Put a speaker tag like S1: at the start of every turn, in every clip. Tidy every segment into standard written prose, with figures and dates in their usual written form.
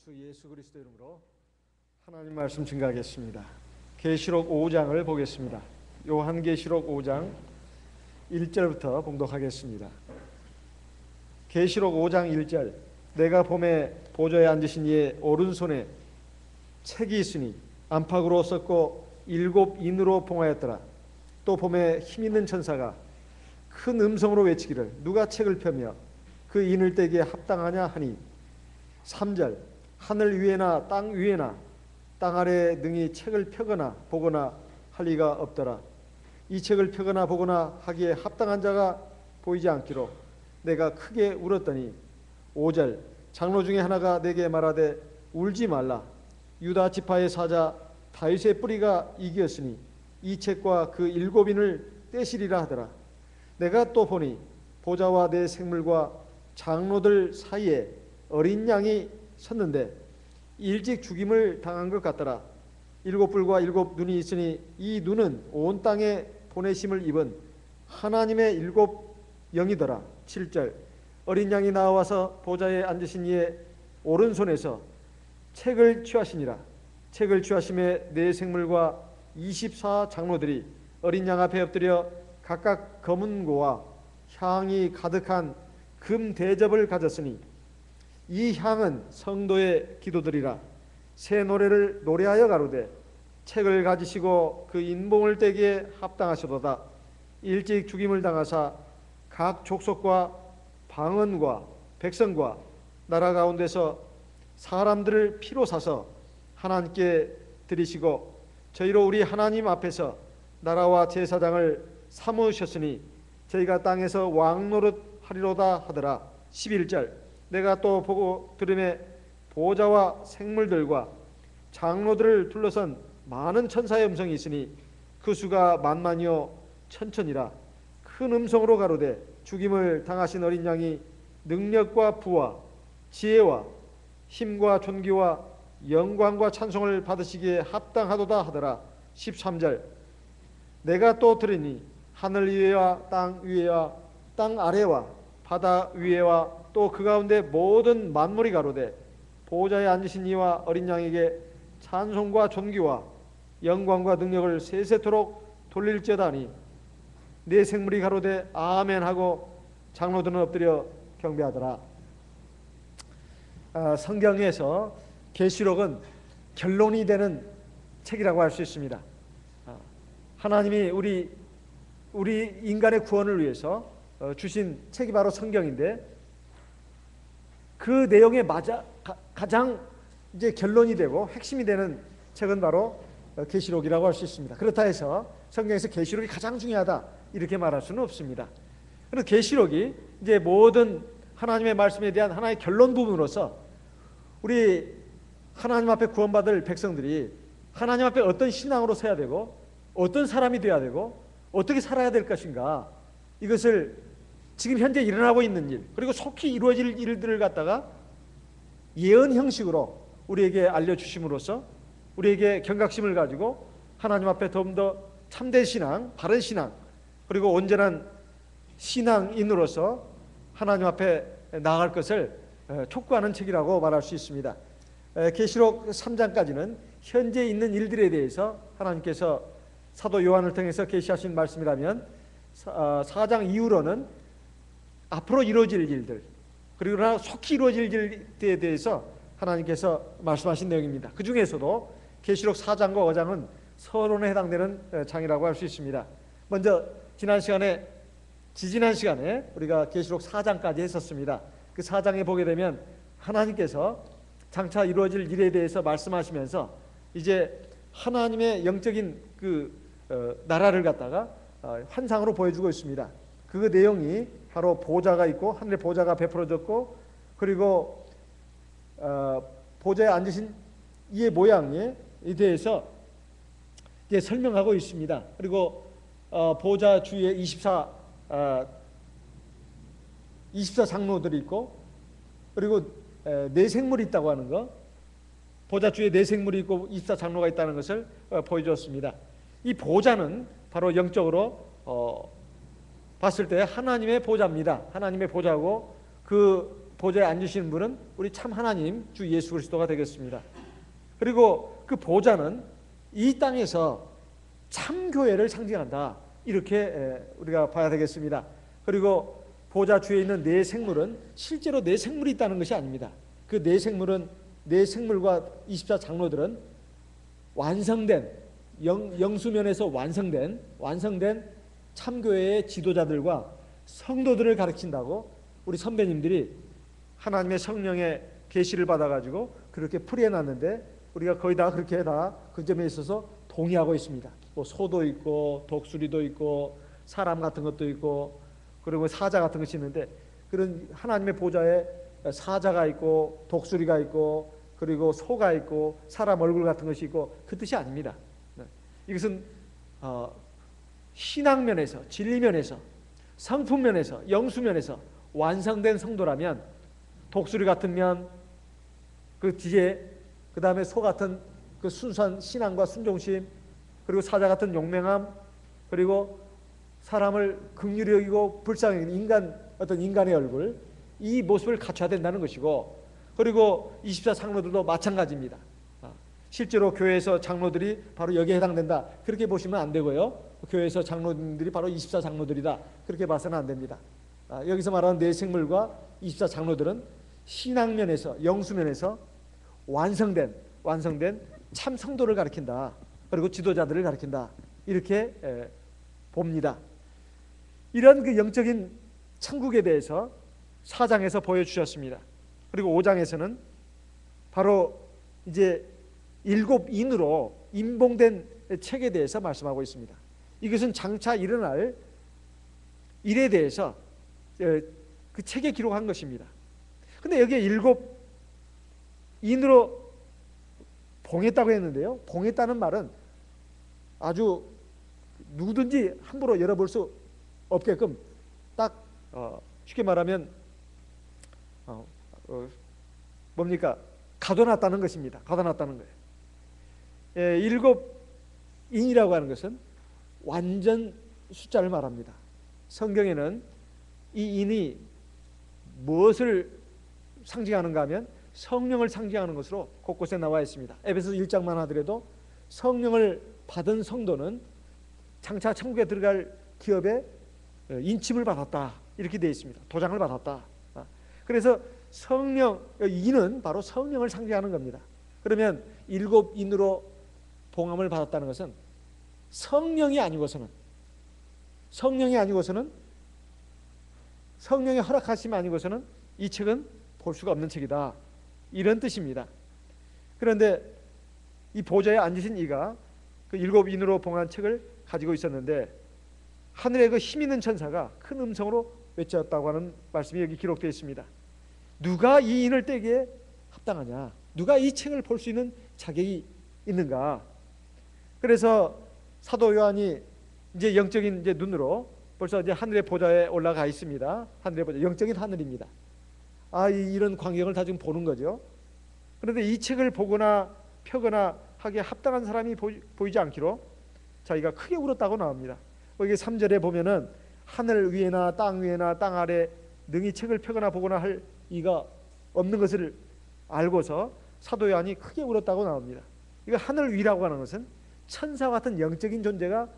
S1: 주 예수 그리스도 이름으로 하나님 말씀 증거하겠습니다. 계시록 5장을 보겠습니다. 요한계시록 5장 1절부터 봉독하겠습니다. 계시록 5장 1절. 내가 봄에 보좌에 앉으신 이의 오른손에 책이 있으니 안팎으로 썼고 7 인으로 봉하였더라. 또 봄에 힘있는 천사가 큰 음성으로 외치기를 누가 책을 펴며 그 인을 떼기에 합당하냐 하니 3절. 하늘 위에나 땅 위에나 땅 아래에 능히 책을 펴거나 보거나 할 리가 없더라. 이 책을 펴거나 보거나 하기에 합당한 자가 보이지 않기로 내가 크게 울었더니 5절. 장로 중에 하나가 내게 말하되 울지 말라. 유다 지파의 사자 다윗의 뿌리가 이기었으니 이 책과 그 7인을 떼시리라 하더라. 내가 또 보니 보좌와 내 생물과 장로들 사이에 어린 양이 섰는데 일찍 죽임을 당한 것 같더라. 7뿔과 7 눈이 있으니 이 눈은 온 땅에 보내심을 입은 하나님의 7 영이더라. 7절. 어린 양이 나와서 보좌에 앉으신 이의 오른손에서 책을 취하시니라. 책을 취하심에 네 생물과 24 장로들이 어린 양 앞에 엎드려 각각 검은 고와 향이 가득한 금 대접을 가졌으니 이 향은 성도의 기도들이라. 새 노래를 노래하여 가로되 책을 가지시고 그 인봉을 떼기에 합당하시도다. 일찍 죽임을 당하사 각 족속과 방언과 백성과 나라 가운데서 사람들을 피로 사서 하나님께 드리시고 저희로 우리 하나님 앞에서 나라와 제사장을 삼으셨으니 저희가 땅에서 왕노릇 하리로다 하더라. 11절. 내가 또 보고 들음에 보좌와 생물들과 장로들을 둘러선 많은 천사의 음성이 있으니 그 수가 만만이요 천천이라. 큰 음성으로 가로되 죽임을 당하신 어린 양이 능력과 부와 지혜와 힘과 존귀와 영광과 찬송을 받으시기에 합당하도다 하더라. 13절. 내가 또 들으니 하늘 위에와 땅 위에와 땅 아래와 바다 위에와 또 그 가운데 모든 만물이 가로되 보좌에 앉으신 이와 어린 양에게 찬송과 존귀와 영광과 능력을 세세토록 돌릴지어다 하니 네 생물이 가로되 아멘 하고 장로들은 엎드려 경배하더라. 성경에서 계시록은 결론이 되는 책이라고 할 수 있습니다. 하나님이 우리 인간의 구원을 위해서 주신 책이 바로 성경인데 그 내용에 가장 이제 결론이 되고 핵심이 되는 책은 바로 계시록이라고 할 수 있습니다. 그렇다 해서 성경에서 계시록이 가장 중요하다 이렇게 말할 수는 없습니다. 그래서 계시록이 이제 모든 하나님의 말씀에 대한 하나의 결론 부분으로서 우리 하나님 앞에 구원받을 백성들이 하나님 앞에 어떤 신앙으로 서야 되고 어떤 사람이 되어야 되고 어떻게 살아야 될 것인가, 이것을 지금 현재 일어나고 있는 일 그리고 속히 이루어질 일들을 갖다가 예언 형식으로 우리에게 알려주심으로써 우리에게 경각심을 가지고 하나님 앞에 좀 더 참된 신앙, 바른 신앙 그리고 온전한 신앙인으로서 하나님 앞에 나아갈 것을 촉구하는 책이라고 말할 수 있습니다. 계시록 3장까지는 현재 있는 일들에 대해서 하나님께서 사도 요한을 통해서 계시하신 말씀이라면 4장 이후로는 앞으로 이루어질 일들 그리고 속히 이루어질 일들에 대해서 하나님께서 말씀하신 내용입니다. 그 중에서도 계시록 4장과 5장은 서론에 해당되는 장이라고 할 수 있습니다. 먼저 지지난 시간에 우리가 계시록 4장까지 했었습니다. 그 4장에 보게 되면 하나님께서 장차 이루어질 일에 대해서 말씀하시면서 이제 하나님의 영적인 그 나라를 갖다가 환상으로 보여주고 있습니다. 그 내용이 바로 보좌가 있고 하늘의 보좌가 베풀어졌고 그리고 보좌에 앉으신 이의 모양에 대해서 이제 설명하고 있습니다. 그리고 보좌 주위에 24 장로들이 있고 그리고 네 생물이 있다고 하는 것, 보좌 주위에 네 생물이 있고 24 장로가 있다는 것을 보여주었습니다. 이 보좌는 바로 영적으로 봤을 때 하나님의 보좌입니다. 하나님의 보좌고 그 보좌에 앉으시는 분은 우리 참 하나님 주 예수 그리스도가 되겠습니다. 그리고 그 보좌는 이 땅에서 참 교회를 상징한다, 이렇게 우리가 봐야 되겠습니다. 그리고 보좌 주에 있는 네 생물은 실제로 네 생물이 있다는 것이 아닙니다. 그 네 생물은, 네 생물과 24 장로들은 완성된, 영수면에서 완성된 참교회의 지도자들과 성도들을 가르친다고 우리 선배님들이 하나님의 성령의 계시를 받아가지고 그렇게 풀이해놨는데, 우리가 거의 다 그렇게 다 그 점에 있어서 동의하고 있습니다. 뭐 소도 있고 독수리도 있고 사람 같은 것도 있고, 그리고 사자 같은 것이 있는데, 그런 하나님의 보좌에 사자가 있고 독수리가 있고 그리고 소가 있고 사람 얼굴 같은 것이 있고, 그 뜻이 아닙니다. 이것은 신앙면에서, 진리면에서, 성품면에서, 영수면에서 완성된 성도라면, 독수리 같은 면, 그 뒤에 그 다음에 소 같은 그 순수한 신앙과 순종심, 그리고 사자 같은 용맹함, 그리고 사람을 긍휼히 여기고 불쌍히 여기는 어떤 인간의 얼굴, 이 모습을 갖춰야 된다는 것이고, 그리고 24 장로들도 마찬가지입니다. 실제로 교회에서 장로들이 바로 여기에 해당된다, 그렇게 보시면 안 되고요. 교회에서 장로들이 바로 24 장로들이다, 그렇게 봐서는 안 됩니다. 여기서 말하는 네 생물과 24 장로들은 신앙면에서, 영수면에서 완성된 참 성도를 가리킨다, 그리고 지도자들을 가리킨다, 이렇게 봅니다. 이런 그 영적인 천국에 대해서 4장에서 보여주셨습니다. 그리고 5장에서는 바로 이제 7인으로 임봉된 책에 대해서 말씀하고 있습니다. 이것은 장차 일어날 일에 대해서 그 책에 기록한 것입니다. 근데 여기에 7인으로 봉했다고 했는데요, 봉했다는 말은 아주 누구든지 함부로 열어볼 수 없게끔 딱 쉽게 말하면 뭡니까? 가둬놨다는 것입니다. 가둬놨다는 거예요. 7인이라고 하는 것은 완전 숫자를 말합니다. 성경에는 이 인이 무엇을 상징하는가 하면 성령을 상징하는 것으로 곳곳에 나와 있습니다. 에베소서 1장만 하더라도 성령을 받은 성도는 장차 천국에 들어갈 기업에 인침을 받았다, 이렇게 되어 있습니다. 도장을 받았다. 그래서 성령, 인은 바로 성령을 상징하는 겁니다. 그러면 7인으로 봉함을 받았다는 것은 성령이 아니고서는, 성령의 허락하심이 아니고서는 이 책은 볼 수가 없는 책이다, 이런 뜻입니다. 그런데 이 보좌에 앉으신 이가 그 7인으로 봉한 책을 가지고 있었는데, 하늘의 그 힘 있는 천사가 큰 음성으로 외쳤다고 하는 말씀이 여기 기록되어 있습니다. 누가 이 인을 떼기에 합당하냐? 누가 이 책을 볼 수 있는 자격이 있는가? 그래서 사도 요한이 이제 영적인 이제 눈으로 벌써 이제 하늘의 보좌에 올라가 있습니다. 하늘의 보좌, 영적인 하늘입니다. 이런 광경을 다 지금 보는 거죠. 그런데 이 책을 보거나 펴거나 하기에 합당한 사람이 보이지 않기로 자기가 크게 울었다고 나옵니다. 여기 3절에 보면은 하늘 위에나 땅 위에나 땅 아래 능히 책을 펴거나 보거나 할 이가 없는 것을 알고서 사도 요한이 크게 울었다고 나옵니다. 이거 하늘 위라고 하는 것은 천사 같은 영적인 존재가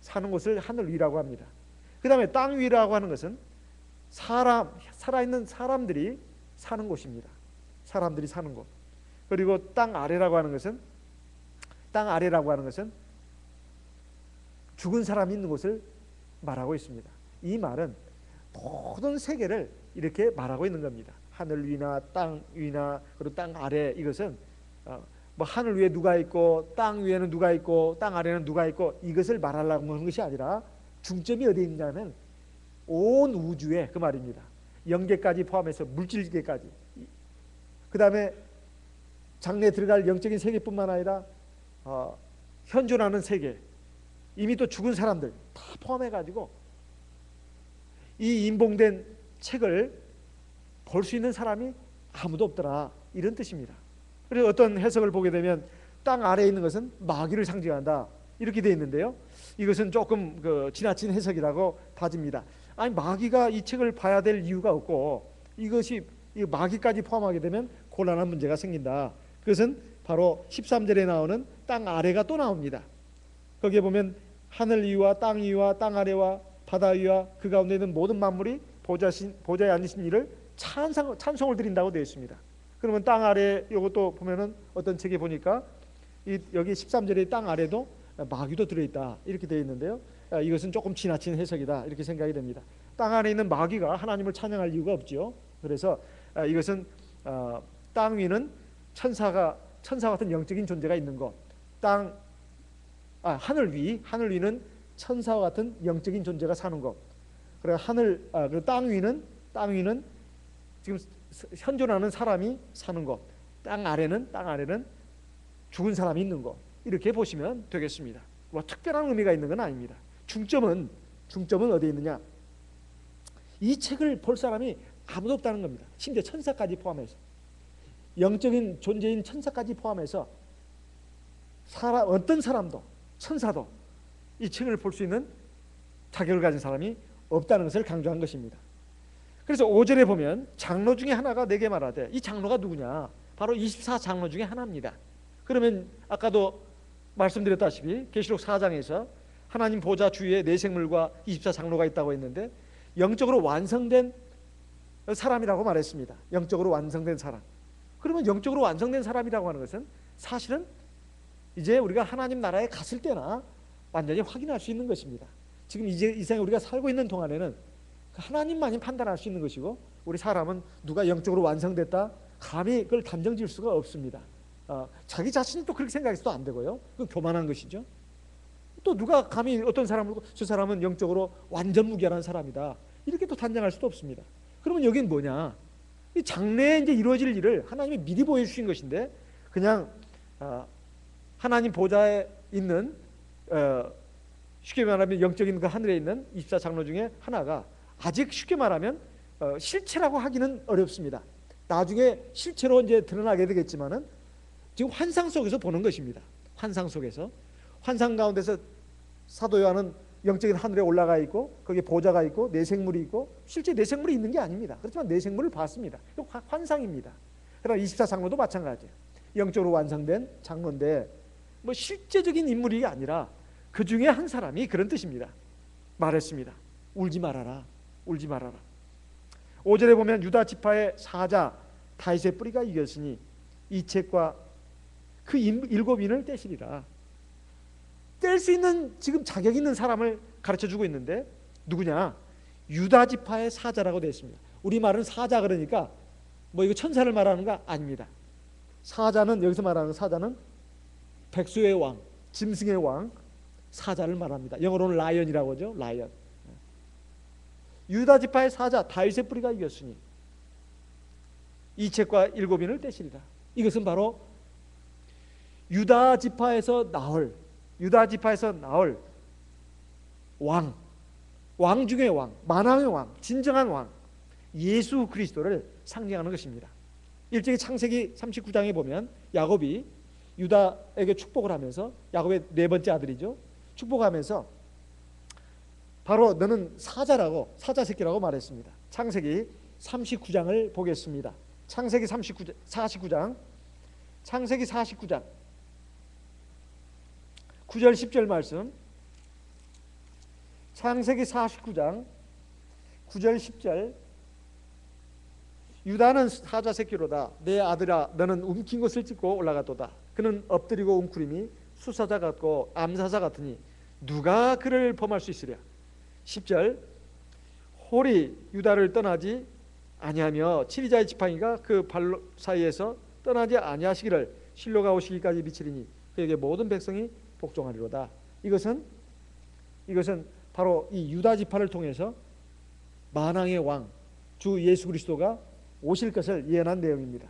S1: 사는 곳을 하늘 위라고 합니다. 그 다음에 땅 위라고 하는 것은 살아있는 사람들이 사는 곳입니다. 사람들이 사는 곳. 그리고 땅 아래라고 하는 것은 죽은 사람이 있는 곳을 말하고 있습니다. 이 말은 모든 세계를 이렇게 말하고 있는 겁니다. 하늘 위나 땅 위나 그리고 땅 아래, 이것은 뭐 하늘 위에 누가 있고 땅 위에는 누가 있고 땅 아래는 누가 있고 이것을 말하려고 하는 것이 아니라 중점이 어디에 있냐면 온 우주에, 그 말입니다. 영계까지 포함해서 물질계까지, 그 다음에 장래에 들어갈 영적인 세계뿐만 아니라 현존하는 세계, 이미 또 죽은 사람들 다 포함해가지고 이 인봉된 책을 볼 수 있는 사람이 아무도 없더라, 이런 뜻입니다. 그래서 어떤 해석을 보게 되면 땅 아래에 있는 것은 마귀를 상징한다, 이렇게 되어 있는데요, 이것은 조금 지나친 해석이라고 봐집니다. 아니, 마귀가 이 책을 봐야 될 이유가 없고, 이것이 이 마귀까지 포함하게 되면 곤란한 문제가 생긴다. 그것은 바로 13절에 나오는 땅 아래가 또 나옵니다. 거기에 보면 하늘 위와 땅 위와 땅 아래와 바다 위와 그 가운데 있는 모든 만물이 보좌에 앉으신 이를 찬송을 드린다고 되어 있습니다. 그러면 땅 아래 이것도 보면은 어떤 책에 보니까 여기 13절에 땅 아래도 마귀도 들어있다 이렇게 되어 있는데요. 이것은 조금 지나친 해석이다 이렇게 생각이 됩니다. 땅 안에 있는 마귀가 하나님을 찬양할 이유가 없죠. 그래서 이것은 땅 위는 천사 같은 영적인 존재가 있는 것, 하늘 위는 천사와 같은 영적인 존재가 사는 것. 그래 땅 위는 지금 현존하는 사람이 사는 것. 땅 아래는 죽은 사람이 있는 것. 이렇게 보시면 되겠습니다. 뭐 특별한 의미가 있는 건 아닙니다. 중점은 어디에 있느냐? 이 책을 볼 사람이 아무도 없다는 겁니다. 심지어 천사까지 포함해서, 영적인 존재인 천사까지 포함해서 어떤 사람도, 천사도 이 책을 볼 수 있는 자격을 가진 사람이 없다는 것을 강조한 것입니다. 그래서 5절에 보면 장로 중에 하나가 내게 말하되, 이 장로가 누구냐? 바로 24장로 중에 하나입니다. 그러면 아까도 말씀드렸다시피 계시록 4장에서 하나님 보좌 주위에 네 생물과 24장로가 있다고 했는데, 영적으로 완성된 사람이라고 말했습니다. 영적으로 완성된 사람. 그러면 영적으로 완성된 사람이라고 하는 것은 사실은 이제 우리가 하나님 나라에 갔을 때나 완전히 확인할 수 있는 것입니다. 지금 이제 이 세상에 우리가 살고 있는 동안에는 하나님만이 판단할 수 있는 것이고, 우리 사람은 누가 영적으로 완성됐다 감히 그걸 단정 지을 수가 없습니다. 자기 자신이 또 그렇게 생각해서도 안 되고요. 그건 교만한 것이죠. 또 누가 감히 어떤 사람을 저 사람은 영적으로 완전 무결한 사람이다 이렇게 또 단정할 수도 없습니다. 그러면 여긴 뭐냐? 이 장래에 이제 이루어질 일을 하나님이 미리 보여주신 것인데, 그냥 하나님 보좌에 있는 쉽게 말하면 영적인 그 하늘에 있는 24장로 중에 하나가 아직 쉽게 말하면 실체라고 하기는 어렵습니다. 나중에 실체로 이제 드러나게 되겠지만은 지금 환상 속에서 보는 것입니다. 환상 속에서, 환상 가운데서 사도 요한은 영적인 하늘에 올라가 있고 거기에 보좌가 있고 네 생물이 있고, 실제 네 생물이 있는 게 아닙니다. 그렇지만 네 생물을 봤습니다. 이거 환상입니다. 그러나 24장로도 마찬가지예요. 영적으로 완성된 장로인데 뭐 실제적인 인물이 아니라 그 중에 한 사람이 그런 뜻입니다. 말했습니다. 울지 말아라. 울지 말아라. 5절에 보면 유다 지파의 사자 다윗의 뿌리가 이겼으니 이 책과 그 7인을 떼시리라. 뗄 수 있는 지금 자격 있는 사람을 가르쳐주고 있는데 누구냐? 유다 지파의 사자라고 되어 있습니다. 우리말은 사자 그러니까 뭐 이거 천사를 말하는 거 아닙니다. 사자는, 여기서 말하는 사자는 백수의 왕, 짐승의 왕, 사자를 말합니다. 영어로는 라이언이라고 하죠. 라이언. 유다 지파의 사자 다윗의 뿌리가 이겼으니 이 책과 7인을 떼시리라. 이것은 바로 유다 지파에서 나올 왕 중의 왕, 만왕의 왕, 진정한 왕 예수 그리스도를 상징하는 것입니다. 일찍이 창세기 39장에 보면 야곱이 유다에게 축복을 하면서, 야곱의 네 번째 아들이죠, 축복하면서 바로 너는 사자라고, 사자 새끼라고 말했습니다. 창세기 39장을 보겠습니다. 창세기 49장 9절 10절 말씀. 창세기 49장 9절 10절. 유다는 사자 새끼로다. 내 아들아 너는 움킨 것을 찢고 올라갔도다. 그는 엎드리고 웅크림이 수사자 같고 암사자 같으니 누가 그를 범할 수 있으랴. 10절. 홀이 유다를 떠나지 아니하며 치리자의 지팡이가 그 발 사이에서 떠나지 아니하시기를 실로가 오시기까지 미치리니 그에게 모든 백성이 복종하리로다. 이것은 바로 이 유다 지파를 통해서 만왕의 왕 주 예수 그리스도가 오실 것을 예언한 내용입니다.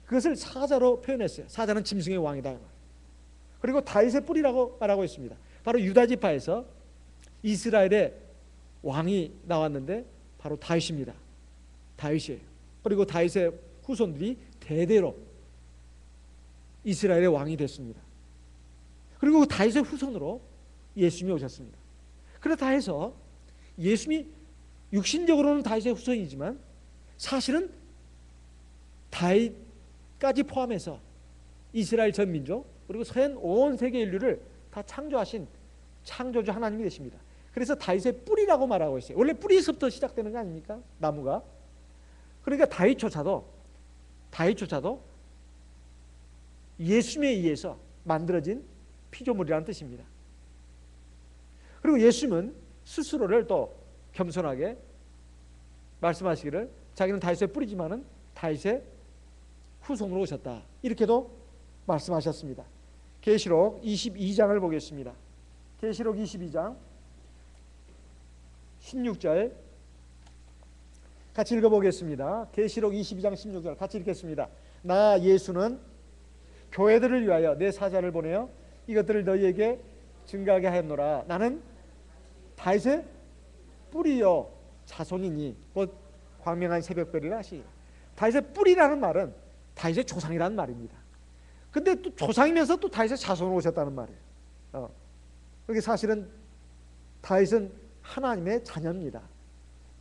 S1: 그것을 사자로 표현했어요. 사자는 짐승의 왕이다. 그리고 다윗의 뿌리라고 말하고 있습니다. 바로 유다 지파에서 이스라엘의 왕이 나왔는데 바로 다윗입니다. 다윗이에요. 그리고 다윗의 후손들이 대대로 이스라엘의 왕이 됐습니다. 그리고 다윗의 후손으로 예수님이 오셨습니다. 그렇다 해서 예수님이 육신적으로는 다윗의 후손이지만 사실은 다윗까지 포함해서 이스라엘 전 민족 그리고 온 세계 인류를 다 창조하신 창조주 하나님이 되십니다. 그래서 다윗의 뿌리라고 말하고 있어요. 원래 뿌리에서부터 시작되는 거 아닙니까? 나무가. 그러니까 다윗조차도 예수님에 의해서 만들어진 피조물이라는 뜻입니다. 그리고 예수님은 스스로를 또 겸손하게 말씀하시기를 자기는 다윗의 뿌리지만은 다윗의 후손으로 오셨다. 이렇게도 말씀하셨습니다. 계시록 22장을 보겠습니다. 계시록 22장 16절 같이 읽어보겠습니다. 계시록 22장 16절 같이 읽겠습니다. 나 예수는 교회들을 위하여 내 사자를 보내어 이것들을 너희에게 증거하게 하였노라. 나는 다윗의 뿌리요 자손이니 곧 광명한 새벽별이라 하시. 다윗의 뿌리라는 말은 다윗의 조상이라는 말입니다. 근데 또 조상이면서 또 다윗의 자손으로 오셨다는 말이에요. 그게 사실은 다윗은 하나님의 자녀입니다.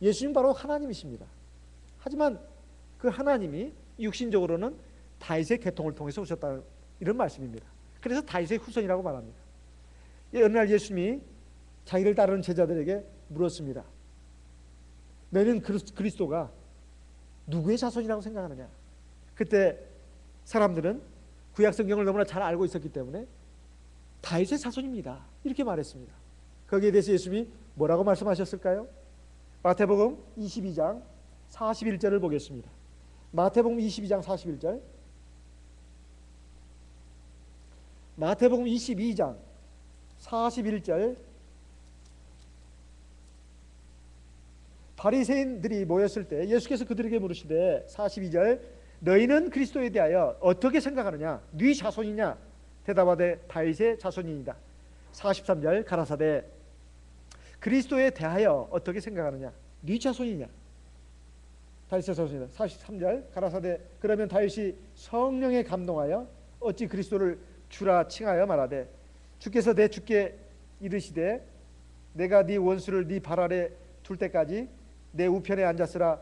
S1: 예수님 바로 하나님이십니다. 하지만 그 하나님이 육신적으로는 다윗의 계통을 통해서 오셨다는 이런 말씀입니다. 그래서 다윗의 후손이라고 말합니다. 어느 날 예수님이 자기를 따르는 제자들에게 물었습니다. 너희는 그리스도가 누구의 자손이라고 생각하느냐? 그때 사람들은 구약 성경을 너무나 잘 알고 있었기 때문에 다윗의 자손입니다. 이렇게 말했습니다. 거기에 대해서 예수님이 뭐라고 말씀하셨을까요? 마태복음 22장 41절을 보겠습니다. 마태복음 22장 41절. 마태복음 22장 41절. 바리새인들이 모였을 때 예수께서 그들에게 물으시되 42절 너희는 그리스도에 대하여 어떻게 생각하느냐? 네 자손이냐? 대답하되 다윗의 자손이니이다. 43절 가라사대 그리스도에 대하여 어떻게 생각하느냐? 네 자손이냐? 다윗의 자손이다. 43절 가라사대 그러면 다윗이 성령에 감동하여 어찌 그리스도를 주라 칭하여 말하되 주께서 내 주께 이르시되 내가 네 원수를 네 발 아래 둘 때까지 내 우편에 앉았으라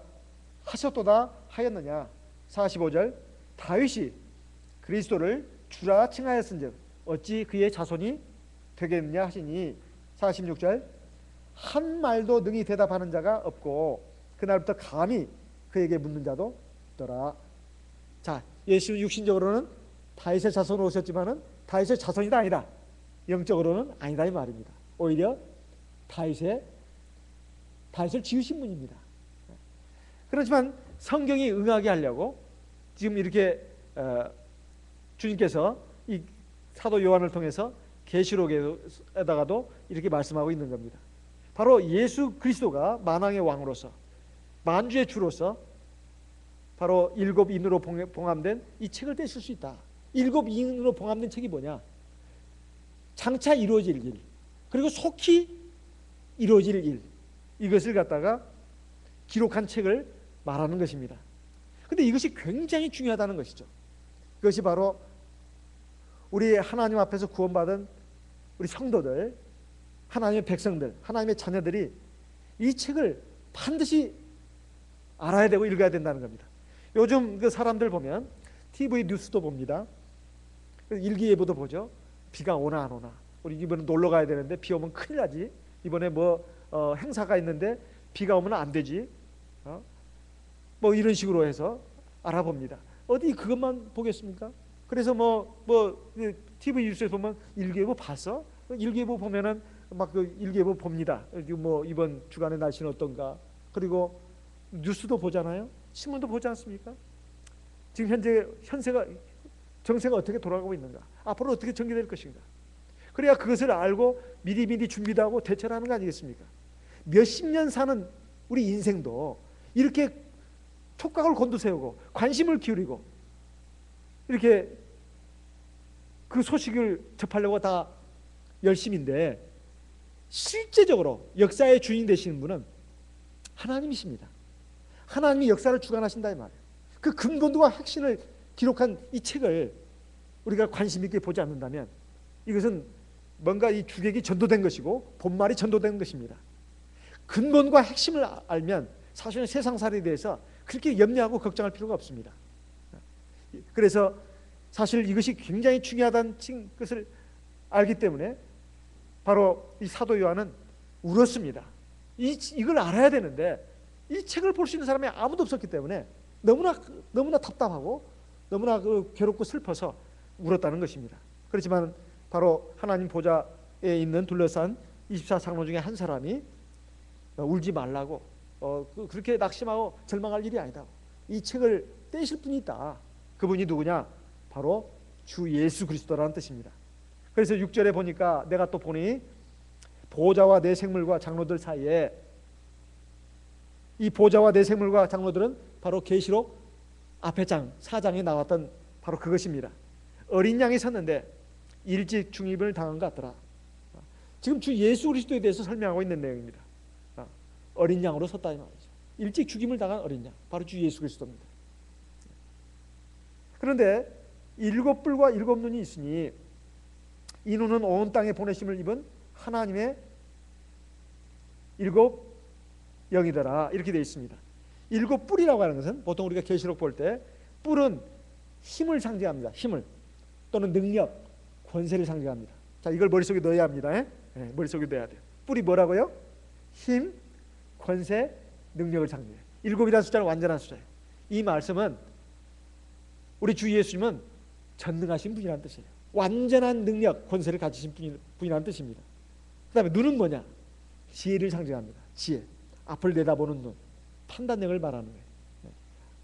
S1: 하셨도다 하였느냐? 45절 다윗이 그리스도를 주라 칭하였은즉 어찌 그의 자손이 되겠느냐 하시니 46절 한 말도 능히 대답하는 자가 없고 그날부터 감히 그에게 묻는 자도 없더라. 자, 예수는 육신적으로는 다윗의 자손으로 오셨지만은 다윗의 자손이 아니다. 영적으로는 아니다 이 말입니다. 오히려 다윗을 지으신 분입니다. 그렇지만 성경이 응하게 하려고 지금 이렇게 주님께서 이 사도 요한을 통해서 계시록에다가도 이렇게 말씀하고 있는 겁니다. 바로 예수 그리스도가 만왕의 왕으로서 만주의 주로서 바로 일곱 인으로 봉함된 이 책을 떼실 수 있다. 일곱 인으로 봉함된 책이 뭐냐? 장차 이루어질 일 그리고 속히 이루어질 일 이것을 갖다가 기록한 책을 말하는 것입니다. 근데 이것이 굉장히 중요하다는 것이죠. 그것이 바로 우리 하나님 앞에서 구원받은 우리 성도들, 하나님의 백성들, 하나님의 자녀들이 이 책을 반드시 알아야 되고 읽어야 된다는 겁니다. 요즘 그 사람들 보면 TV 뉴스도 봅니다. 일기예보도 보죠. 비가 오나 안 오나. 우리 이번에 놀러 가야 되는데 비 오면 큰일 나지. 이번에 행사가 있는데 비가 오면 안 되지. 이런 식으로 해서 알아봅니다. 어디 그것만 보겠습니까? 그래서 TV 뉴스에 보면 일기예보 봤어? 일기예보 보면은 막 그 일기예보 봅니다. 이번 주간의 날씨는 어떤가? 그리고 뉴스도 보잖아요. 신문도 보지 않습니까? 지금 정세가 어떻게 돌아가고 있는가? 앞으로 어떻게 전개될 것인가? 그래야 그것을 알고 미리 준비도 하고 대처를 하는 거 아니겠습니까? 몇십 년 사는 우리 인생도 이렇게 촉각을 곤두세우고 관심을 기울이고 이렇게 그 소식을 접하려고 다 열심인데 실제적으로 역사의 주인 되시는 분은 하나님이십니다. 하나님이 역사를 주관하신다 이 말이에요. 그 근본과 핵심을 기록한 이 책을 우리가 관심 있게 보지 않는다면 이것은 뭔가 이 주객이 전도된 것이고 본말이 전도된 것입니다. 근본과 핵심을 알면 사실은 세상살이에 대해서 그렇게 염려하고 걱정할 필요가 없습니다. 그래서 사실 이것이 굉장히 중요하다는 것을 알기 때문에 바로 이 사도 요한은 울었습니다. 이걸 알아야 되는데 이 책을 볼 수 있는 사람이 아무도 없었기 때문에 너무나 답답하고 너무나 괴롭고 슬퍼서 울었다는 것입니다. 그렇지만 바로 하나님 보좌에 있는 둘러싼 24장로 중에 한 사람이 울지 말라고, 그렇게 낙심하고 절망할 일이 아니다, 이 책을 떼실 분이 있다. 그분이 누구냐? 바로 주 예수 그리스도라는 뜻입니다. 그래서 6절에 보니까 내가 또 보니 보좌와 내 생물과 장로들 사이에, 이 보좌와 내 생물과 장로들은 바로 계시록 앞에 장 4장에 나왔던 바로 그것입니다. 어린 양이 섰는데 일찍 중임을 당한 것 같더라. 지금 주 예수 그리스도에 대해서 설명하고 있는 내용입니다. 어린 양으로 섰다 이 말이죠. 일찍 죽임을 당한 어린 양, 바로 주 예수 그리스도입니다. 그런데 7뿔과 7눈이 있으니 이 눈은 온 땅에 보내심을 입은 하나님의 7 영이더라, 이렇게 되어 있습니다. 7뿔이라고 하는 것은 보통 우리가 계시록 볼 때 뿔은 힘을 상징합니다. 힘을, 또는 능력, 권세를 상징합니다. 자, 이걸 머릿속에 넣어야 합니다. 네, 머릿속에 넣어야 돼요. 뿔이 뭐라고요? 힘, 권세, 능력을 상징해요. 7이라는 숫자는 완전한 숫자예요. 이 말씀은 우리 주 예수님은 전능하신 분이라는 뜻이에요. 완전한 능력, 권세를 가지신 분이라는 뜻입니다. 그 다음에 눈은 뭐냐? 지혜를 상징합니다. 지혜, 앞을 내다보는 눈, 판단력을 말하는 거예요.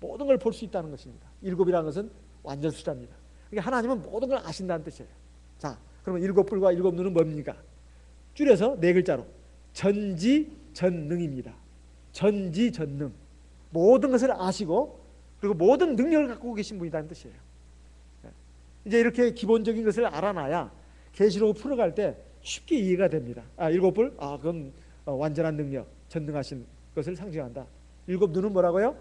S1: 모든 걸 볼 수 있다는 것입니다. 7이라는 것은 완전 숫자입니다. 그러니까 하나님은 모든 걸 아신다는 뜻이에요. 자, 그러면 7뿔과 7눈은 뭡니까? 줄여서 4글자로 전지전능입니다. 전지전능, 모든 것을 아시고 그리고 모든 능력을 갖고 계신 분이라는 뜻이에요. 이제 이렇게 기본적인 것을 알아놔야 계시록을 풀어갈 때 쉽게 이해가 됩니다. 7뿔, 그건 완전한 능력, 전능하신 것을 상징한다. 7눈은 뭐라고요?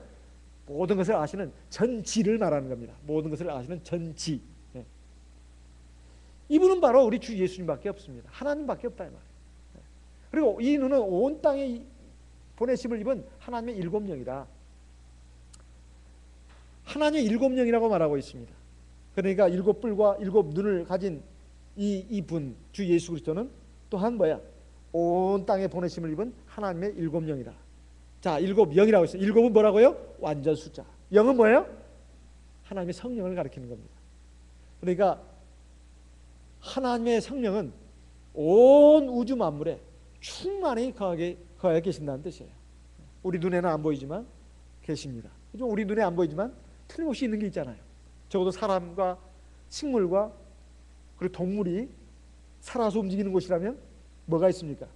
S1: 모든 것을 아시는 전지를 말하는 겁니다. 모든 것을 아시는 전지. 이분은 바로 우리 주 예수님밖에 없습니다. 하나님밖에 없다 이 말이에요. 그리고 이 눈은 온 땅에 보내심을 입은 하나님의 7영이다. 하나님의 7영이라고 말하고 있습니다. 그러니까 7뿔과 7눈을 가진 이분 주 예수 그리스도는 또한 뭐야? 온 땅에 보내심을 입은 하나님의 7영이다. 자, 7영이라고 했어요. 7은 뭐라고요? 완전 숫자. 0은 뭐예요? 하나님의 성령을 가리키는 겁니다. 그러니까 하나님의 성령은 온 우주 만물에 충만히 거하게 계신다는 뜻이에요. 우리 눈에는 안 보이지만 계십니다. 우리 눈에 안 보이지만 틀림없이 있는 게 있잖아요. 적어도 사람과 식물과 그리고 동물이 살아서 움직이는 곳이라면 뭐가 있습니까?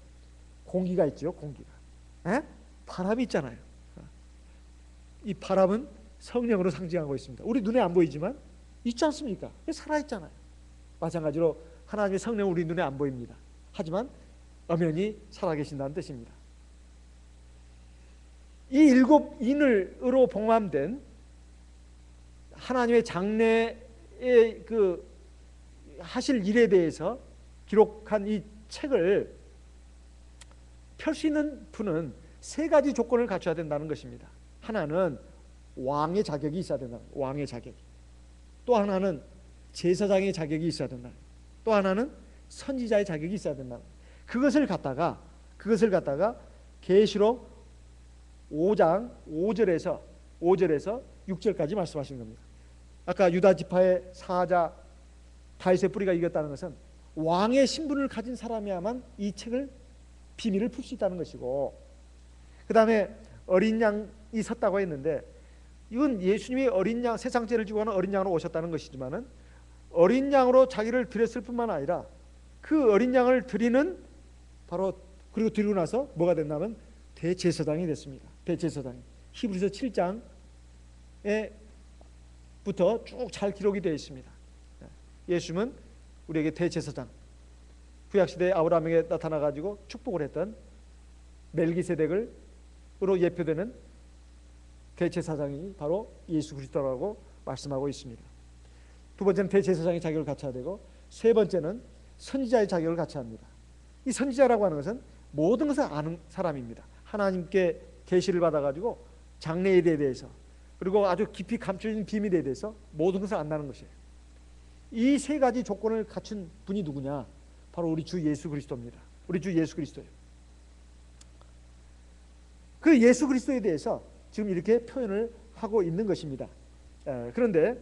S1: 공기가 있죠. 공기가. 바람이 있잖아요. 이 바람은 성령으로 상징하고 있습니다. 우리 눈에 안 보이지만 있지 않습니까? 살아있잖아요. 마찬가지로 하나님의 성령은 우리 눈에 안 보입니다. 하지만 엄연히 살아계신다는 뜻입니다. 이 7인으로 봉함된 하나님의 장래의 하실 일에 대해서 기록한 이 책을 펼 수 있는 분은 3가지 조건을 갖춰야 된다는 것입니다. 하나는 왕의 자격이 있어야 된다. 왕의 자격. 또 하나는 제사장의 자격이 있어야 된다. 또 하나는 선지자의 자격이 있어야 된다. 그것을 갖다가 계시록 5장 5절에서 6절까지 말씀하신 겁니다. 아까 유다 지파의 사자 다윗의 뿌리가 이겼다는 것은 왕의 신분을 가진 사람이야만 이 책을 비밀을 풀 수 있다는 것이고, 그 다음에 어린 양이 섰다고 했는데 이건 예수님이 어린 양, 세상 죄를 지고 가는 어린 양으로 오셨다는 것이지만은 어린 양으로 자기를 드렸을 뿐만 아니라 그 어린 양을 드리는 바로, 그리고 드리고 나서 뭐가 됐냐면 대제사장이 됐습니다. 대제사장이 히브리서 7장에부터 쭉 잘 기록이 되어 있습니다. 예수님은 우리에게 대제사장, 구약시대에 아브라함에게 나타나가지고 축복을 했던 멜기세덱으로 예표되는 대제사장이 바로 예수 그리스도라고 말씀하고 있습니다. 두 번째는 대제사장의 자격을 갖춰야 되고, 세 번째는 선지자의 자격을 갖춰야 합니다. 이 선지자라고 하는 것은 모든 것을 아는 사람입니다. 하나님께 계시를 받아가지고 장래에 대해서 그리고 아주 깊이 감춰진 비밀에 대해서 모든 것을 안다는 것이에요. 이 세 가지 조건을 갖춘 분이 누구냐? 바로 우리 주 예수 그리스도입니다. 우리 주 예수 그리스도예요. 그 예수 그리스도에 대해서 지금 이렇게 표현을 하고 있는 것입니다. 그런데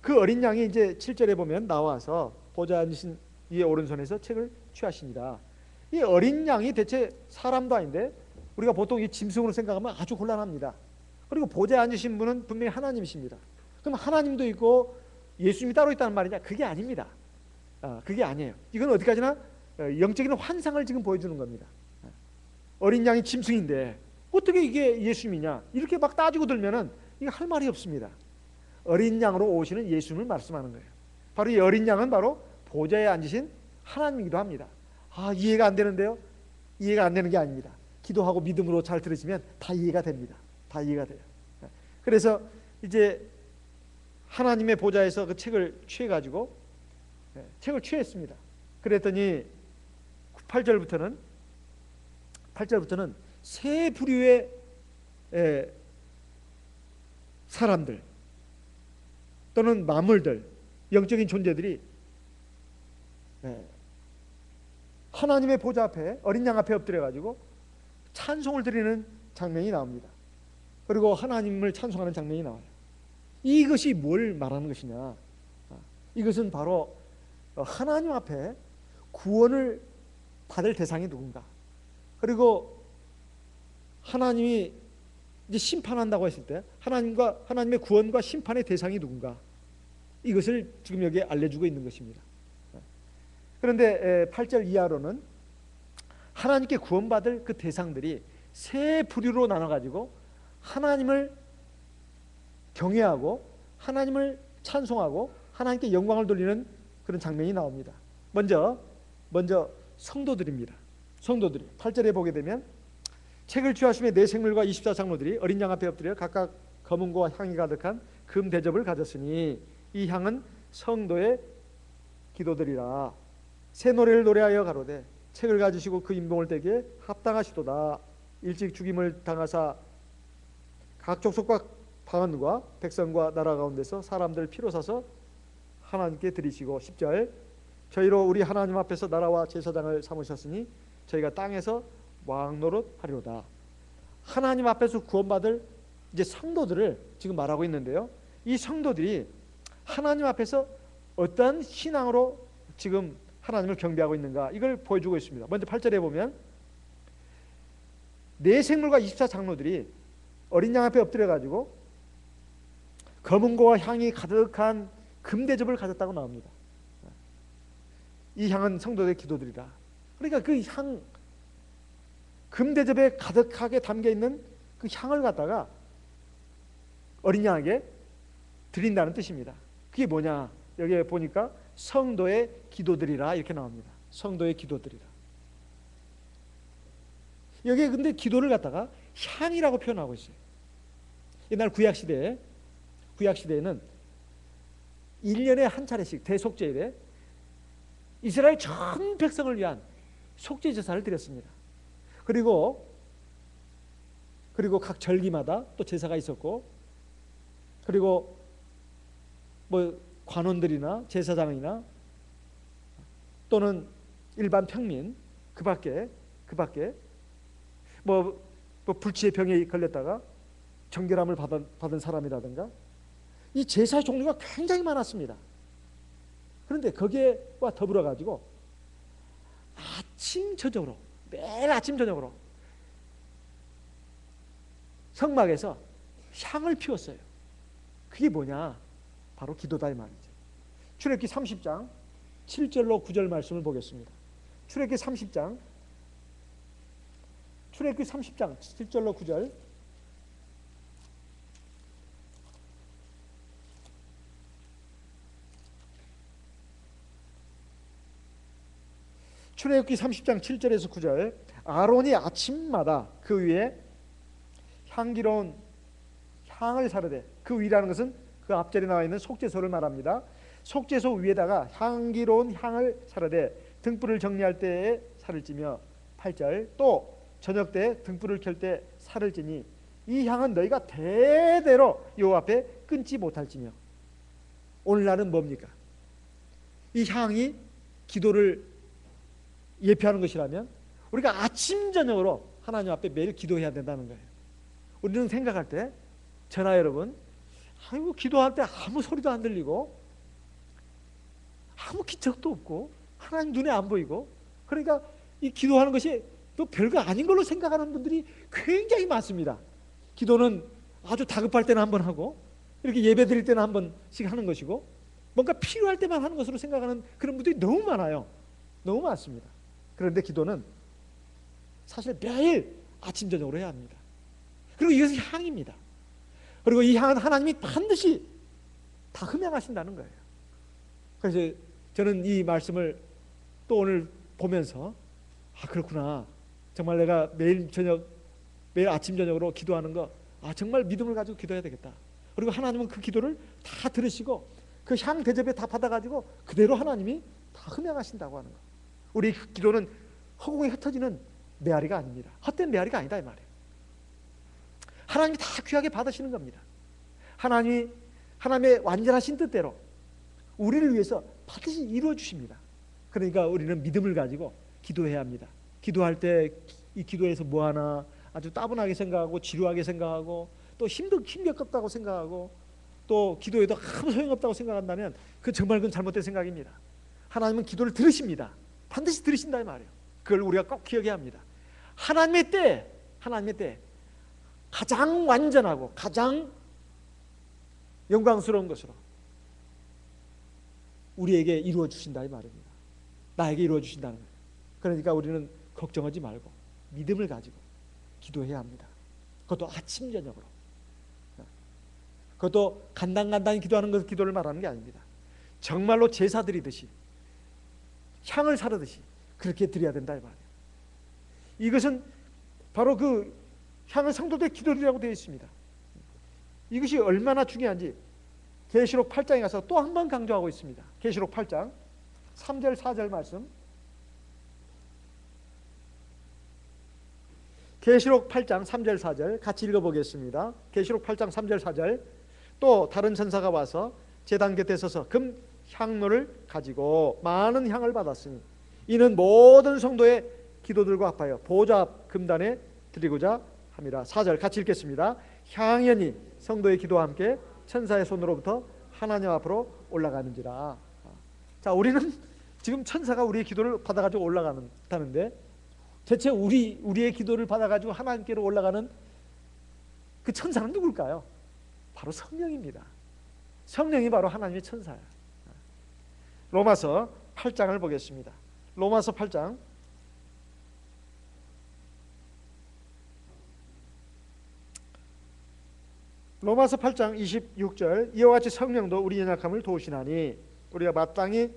S1: 그 어린 양이 이제 7절에 보면 나와서 보좌 앉으신 이의 오른손에서 책을 취하시니라. 이 어린 양이 대체 사람도 아닌데 우리가 보통 이 짐승으로 생각하면 아주 곤란합니다. 그리고 보좌에 앉으신 분은 분명히 하나님이십니다. 그럼 하나님도 있고 예수님이 따로 있다는 말이냐? 그게 아닙니다. 그게 아니에요. 이건 어디까지나 영적인 환상을 지금 보여주는 겁니다. 어린 양이 짐승인데 어떻게 이게 예수님이냐? 이렇게 막 따지고 들면은 이거 할 말이 없습니다. 어린 양으로 오시는 예수님을 말씀하는 거예요. 바로 이 어린 양은 바로 보좌에 앉으신 하나님이기도 합니다. 이해가 안 되는데요? 이해가 안 되는 게 아닙니다. 기도하고 믿음으로 잘 들으시면 다 이해가 됩니다. 다 이해가 돼요. 그래서 이제 하나님의 보좌에서 그 책을 취해가지고 책을 취했습니다. 그랬더니 8절부터는 세 부류의 사람들 또는 만물들, 영적인 존재들이 하나님의 보좌 앞에 어린 양 앞에 엎드려가지고 찬송을 드리는 장면이 나옵니다. 그리고 하나님을 찬송하는 장면이 나와요. 이것이 뭘 말하는 것이냐? 이것은 바로 하나님 앞에 구원을 받을 대상이 누군가, 그리고 하나님이 이제 심판한다고 했을 때 하나님의 구원과 심판의 대상이 누군가, 이것을 지금 여기에 알려주고 있는 것입니다. 그런데 8절 이하로는 하나님께 구원받을 그 대상들이 세 부류로 나눠가지고 하나님을 경외하고 하나님을 찬송하고 하나님께 영광을 돌리는 그런 장면이 나옵니다. 먼저 성도들입니다. 성도들이 8절에 보게 되면 책을 취하심에 네 생물과 24장로들이 어린 양 앞에 엎드려 각각 검은고와 향이 가득한 금 대접을 가졌으니 이 향은 성도의 기도들이라. 새 노래를 노래하여 가로되 책을 가지시고 그 인봉을 떼기에 합당하시도다. 일찍 죽임을 당하사 각 족속과 방언과 백성과 나라 가운데서 사람들을 피로 사서 하나님께 드리시고 10절 저희로 우리 하나님 앞에서 나라와 제사장을 삼으셨으니 저희가 땅에서 왕노릇 하리로다. 하나님 앞에서 구원받을 이제 성도들을 지금 말하고 있는데요. 이 성도들이 하나님 앞에서 어떤 신앙으로 지금 하나님을 경배하고 있는가, 이걸 보여주고 있습니다. 먼저 8절에 보면 네 생물과 24장로들이 어린 양 앞에 엎드려 가지고 검은고와 향이 가득한 금대접을 가졌다고 나옵니다. 이 향은 성도들의 기도들이라. 그러니까 그 향, 금대접에 가득하게 담겨있는 그 향을 갖다가 어린 양에게 드린다는 뜻입니다. 그게 뭐냐? 여기에 보니까 성도의 기도들이라 이렇게 나옵니다. 성도의 기도들이라. 여기에 근데 기도를 갖다가 향이라고 표현하고 있어요. 옛날 구약시대에는 1년에 한 차례씩 대속죄일에 이스라엘 전 백성을 위한 속죄 제사를 드렸습니다. 그리고 각 절기마다 또 제사가 있었고, 그리고 뭐 관원들이나 제사장이나 또는 일반 평민 그 밖에 뭐 불치의 병에 걸렸다가 정결함을 받은 사람이라든가 이 제사의 종류가 굉장히 많았습니다. 그런데 거기에와 더불어 가지고 매일 아침 저녁으로 성막에서 향을 피웠어요. 그게 뭐냐? 바로 기도다 이 말이죠. 출애굽기 30장 7절로 9절 말씀을 보겠습니다. 출애굽기 30장 7절로 9절. 출애굽기 30장 7절에서 9절. 아론이 아침마다 그 위에 향기로운 향을 사르되, 그 위라는 것은 그 앞절에 나와 있는 속죄소를 말합니다. 속죄소 위에다가 향기로운 향을 사르되 등불을 정리할 때에 살을 찌며 8절 또 저녁 때 등불을 켤 때 살을 찌니 이 향은 너희가 대대로 여호와 앞에 끊지 못할지며. 오늘날은 뭡니까? 이 향이 기도를 예표하는 것이라면 우리가 아침 저녁으로 하나님 앞에 매일 기도해야 된다는 거예요. 우리는 생각할 때, 저나 여러분, 아이고 기도할 때 아무 소리도 안 들리고 아무 기척도 없고 하나님 눈에 안 보이고, 그러니까 이 기도하는 것이 또 별거 아닌 걸로 생각하는 분들이 굉장히 많습니다. 기도는 아주 다급할 때는 한 번 하고, 이렇게 예배 드릴 때는 한 번씩 하는 것이고, 뭔가 필요할 때만 하는 것으로 생각하는 그런 분들이 너무 많아요. 너무 많습니다. 그런데 기도는 사실 매일 아침 저녁으로 해야 합니다. 그리고 이것은 향입니다. 그리고 이 향은 하나님이 반드시 다 흠양하신다는 거예요. 그래서 저는 이 말씀을 또 오늘 보면서, 아 그렇구나, 정말 내가 매일 아침 저녁으로 기도하는 거, 아 정말 믿음을 가지고 기도해야 되겠다. 그리고 하나님은 그 기도를 다 들으시고 그 향 대접에 다 받아가지고 그대로 하나님이 다 흠양하신다고 하는 거. 우리 기도는 허공에 흩어지는 메아리가 아닙니다. 헛된 메아리가 아니다 이 말이에요. 하나님이 다 귀하게 받으시는 겁니다. 하나님의 완전하신 뜻대로 우리를 위해서 반드시 이루어 주십니다. 그러니까 우리는 믿음을 가지고 기도해야 합니다. 기도할 때 이 기도에서 뭐하나 아주 따분하게 생각하고 지루하게 생각하고 또 힘겹다고 생각하고 또 기도에도 아무 소용없다고 생각한다면 그건 잘못된 생각입니다. 하나님은 기도를 들으십니다. 반드시 들으신다 이 말이에요. 그걸 우리가 꼭 기억해야 합니다. 하나님의 때 가장 완전하고 가장 영광스러운 것으로 우리에게 이루어 주신다 이 말입니다. 나에게 이루어 주신다는 거예요. 그러니까 우리는 걱정하지 말고 믿음을 가지고 기도해야 합니다. 그것도 아침 저녁으로. 그것도 간단히 기도하는 것, 기도를 말하는 게 아닙니다. 정말로 제사 드리듯이, 향을 사르듯이 그렇게 드려야 된다 이 말이에요. 이것은 바로 그 향을 성도들의 기도리라고 되어 있습니다. 이것이 얼마나 중요한지 계시록 8장에 가서 또 한 번 강조하고 있습니다. 계시록 8장 3절 4절 말씀. 계시록 8장 3절 4절 같이 읽어보겠습니다. 계시록 8장 3절 4절. 또 다른 천사가 와서 제단 곁에 서서 금 향로를 가지고 많은 향을 받았으니 이는 모든 성도의 기도들과 합하여 보좌 앞 금단에 드리고자 함이라. 4절 같이 읽겠습니다. 향연이 성도의 기도와 함께 천사의 손으로부터 하나님 앞으로 올라가는지라. 자, 우리는 지금 천사가 우리의 기도를 받아가지고 올라가는다는데, 대체 우리의 기도를 받아가지고 하나님께로 올라가는 그 천사는 누굴까요? 바로 성령입니다. 성령이 바로 하나님의 천사예요. 로마서 8장을 보겠습니다. 로마서 8장 로마서 8장 26절. 이와 같이 성령도 우리 연약함을 도우시나니 우리가 마땅히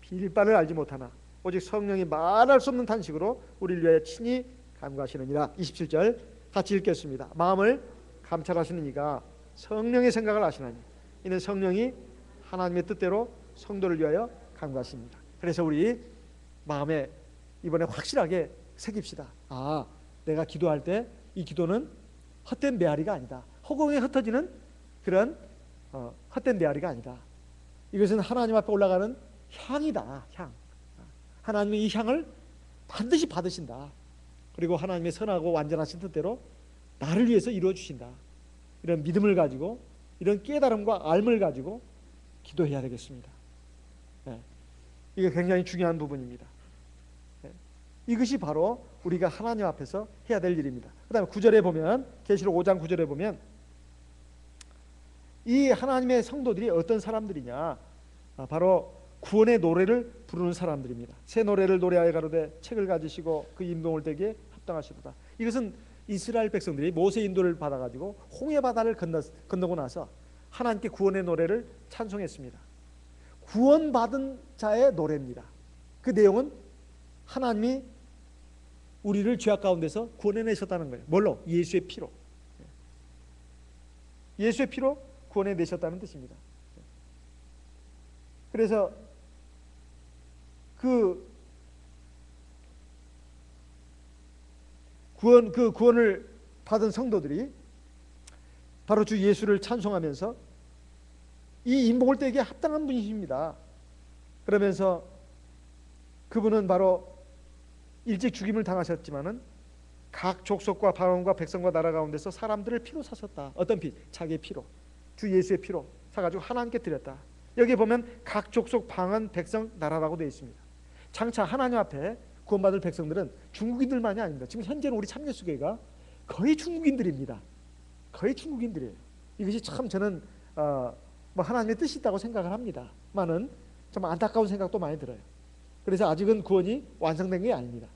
S1: 빌 바를 알지 못하나 오직 성령이 말할 수 없는 탄식으로 우리를 위하여 친히 간구하시느니라. 27절 같이 읽겠습니다. 마음을 감찰하시는 이가 성령의 생각을 아시나니 이는 성령이 하나님의 뜻대로 성도를 위하여 간구하십니다. 그래서 우리 마음에 이번에 확실하게 새깁시다. 아, 내가 기도할 때 이 기도는 헛된 메아리가 아니다. 허공에 흩어지는 그런 헛된 메아리가 아니다. 이것은 하나님 앞에 올라가는 향이다. 향. 하나님은 이 향을 반드시 받으신다. 그리고 하나님의 선하고 완전하신 뜻대로 나를 위해서 이루어 주신다. 이런 믿음을 가지고, 이런 깨달음과 알을 가지고 기도해야 되겠습니다. 네. 이게 굉장히 중요한 부분입니다. 네. 이것이 바로 우리가 하나님 앞에서 해야 될 일입니다. 그 다음에 9절에 보면, 계시록 5장 9절에 보면 이 하나님의 성도들이 어떤 사람들이냐, 바로 구원의 노래를 부르는 사람들입니다. 새 노래를 노래하여 가로되 책을 가지시고 그 인도를 되게 합당하시도다. 이것은 이스라엘 백성들이 모세 인도를 받아가지고 홍해 바다를 건너고 나서 하나님께 구원의 노래를 찬송했습니다. 구원받은 자의 노래입니다. 그 내용은 하나님이 우리를 죄악 가운데서 구원해내셨다는 거예요. 뭘로? 예수의 피로. 예수의 피로 구원해내셨다는 뜻입니다. 그래서 그 구원을 받은 성도들이 바로 주 예수를 찬송하면서 이 인복을 떼기에 합당한 분이십니다. 그러면서 그분은 바로 일찍 죽임을 당하셨지만은 각 족속과 방언과 백성과 나라 가운데서 사람들을 피로 사셨다. 어떤 피? 자기의 피로, 주 예수의 피로 사가지고 하나님께 드렸다. 여기 보면 각 족속, 방언, 백성, 나라라고 되어 있습니다. 장차 하나님 앞에 구원받을 백성들은 중국인들만이 아닙니다. 지금 현재는 우리 참예수교회가 거의 중국인들입니다. 거의 중국인들이에요. 이것이 참 저는 뭐 하나님의 뜻이 있다고 생각을 합니다. 많은 좀 안타까운 생각도 많이 들어요. 그래서 아직은 구원이 완성된 게 아닙니다.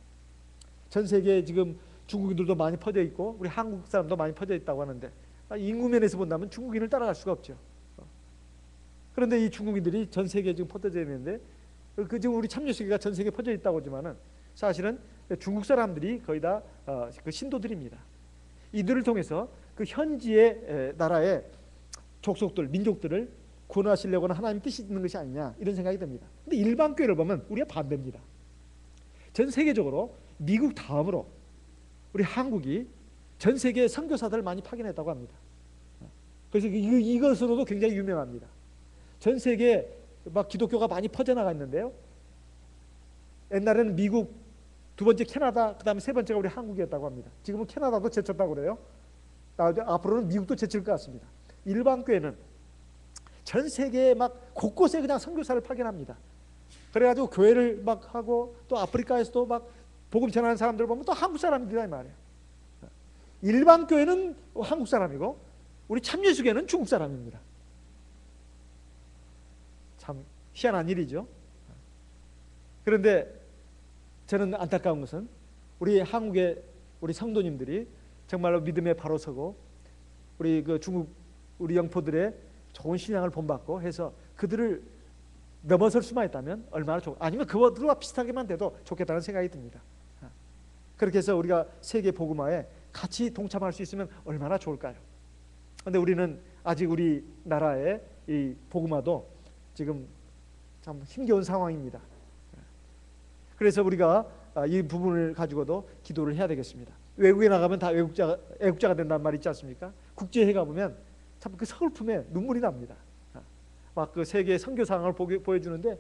S1: 전 세계에 지금 중국인들도 많이 퍼져 있고 우리 한국 사람도 많이 퍼져 있다고 하는데 인구 면에서 본다면 중국인을 따라갈 수가 없죠. 그런데 이 중국인들이 전 세계에 지금 퍼져 있는데 그 지금 우리 참여수교가 전 세계에 퍼져 있다고 하지만은 사실은 중국 사람들이 거의 다 그 신도들입니다. 이들을 통해서 그 현지의 나라의 족속들, 민족들을 구원하시려고는 하나님 뜻이 있는 것이 아니냐 이런 생각이 듭니다. 근데 일반 교회를 보면 우리가 반대입니다. 전 세계적으로 미국 다음으로 우리 한국이 전 세계 선교사들을 많이 파견했다고 합니다. 그래서 이것으로도 굉장히 유명합니다. 전 세계에 막 기독교가 많이 퍼져나가 있는데요. 옛날에는 미국, 두 번째 캐나다, 그 다음에 세 번째가 우리 한국이었다고 합니다. 지금은 캐나다도 제쳤다고 그래요. 앞으로는 미국도 제칠 것 같습니다. 일반 교회는 전 세계에 막 곳곳에 그냥 선교사를 파견합니다. 그래가지고 교회를 막 하고 또 아프리카에서도 막 복음 전하는 사람들 보면 또 한국 사람이다 이 말이에요. 일반 교회는 한국 사람이고 우리 참예수교회는 중국 사람입니다. 참 희한한 일이죠. 그런데 저는 안타까운 것은 우리 한국의 우리 성도님들이 정말로 믿음에 바로 서고 우리 그 중국 우리 영포들의 좋은 신앙을 본받고 해서 그들을 넘어설 수만 있다면 얼마나 좋고 아니면 그들과 비슷하게만 돼도 좋겠다는 생각이 듭니다. 그렇게 해서 우리가 세계 복음화에 같이 동참할 수 있으면 얼마나 좋을까요? 그런데 우리는 아직 우리 나라의 이 복음화도 지금 참 힘겨운 상황입니다. 그래서 우리가 이 부분을 가지고도 기도를 해야 되겠습니다. 외국에 나가면 다 애국자가 된다는 말 있지 않습니까? 국제회 가보면 참 그 서글픔에 눈물이 납니다. 막 그 세계 선교 상황을 보여주는데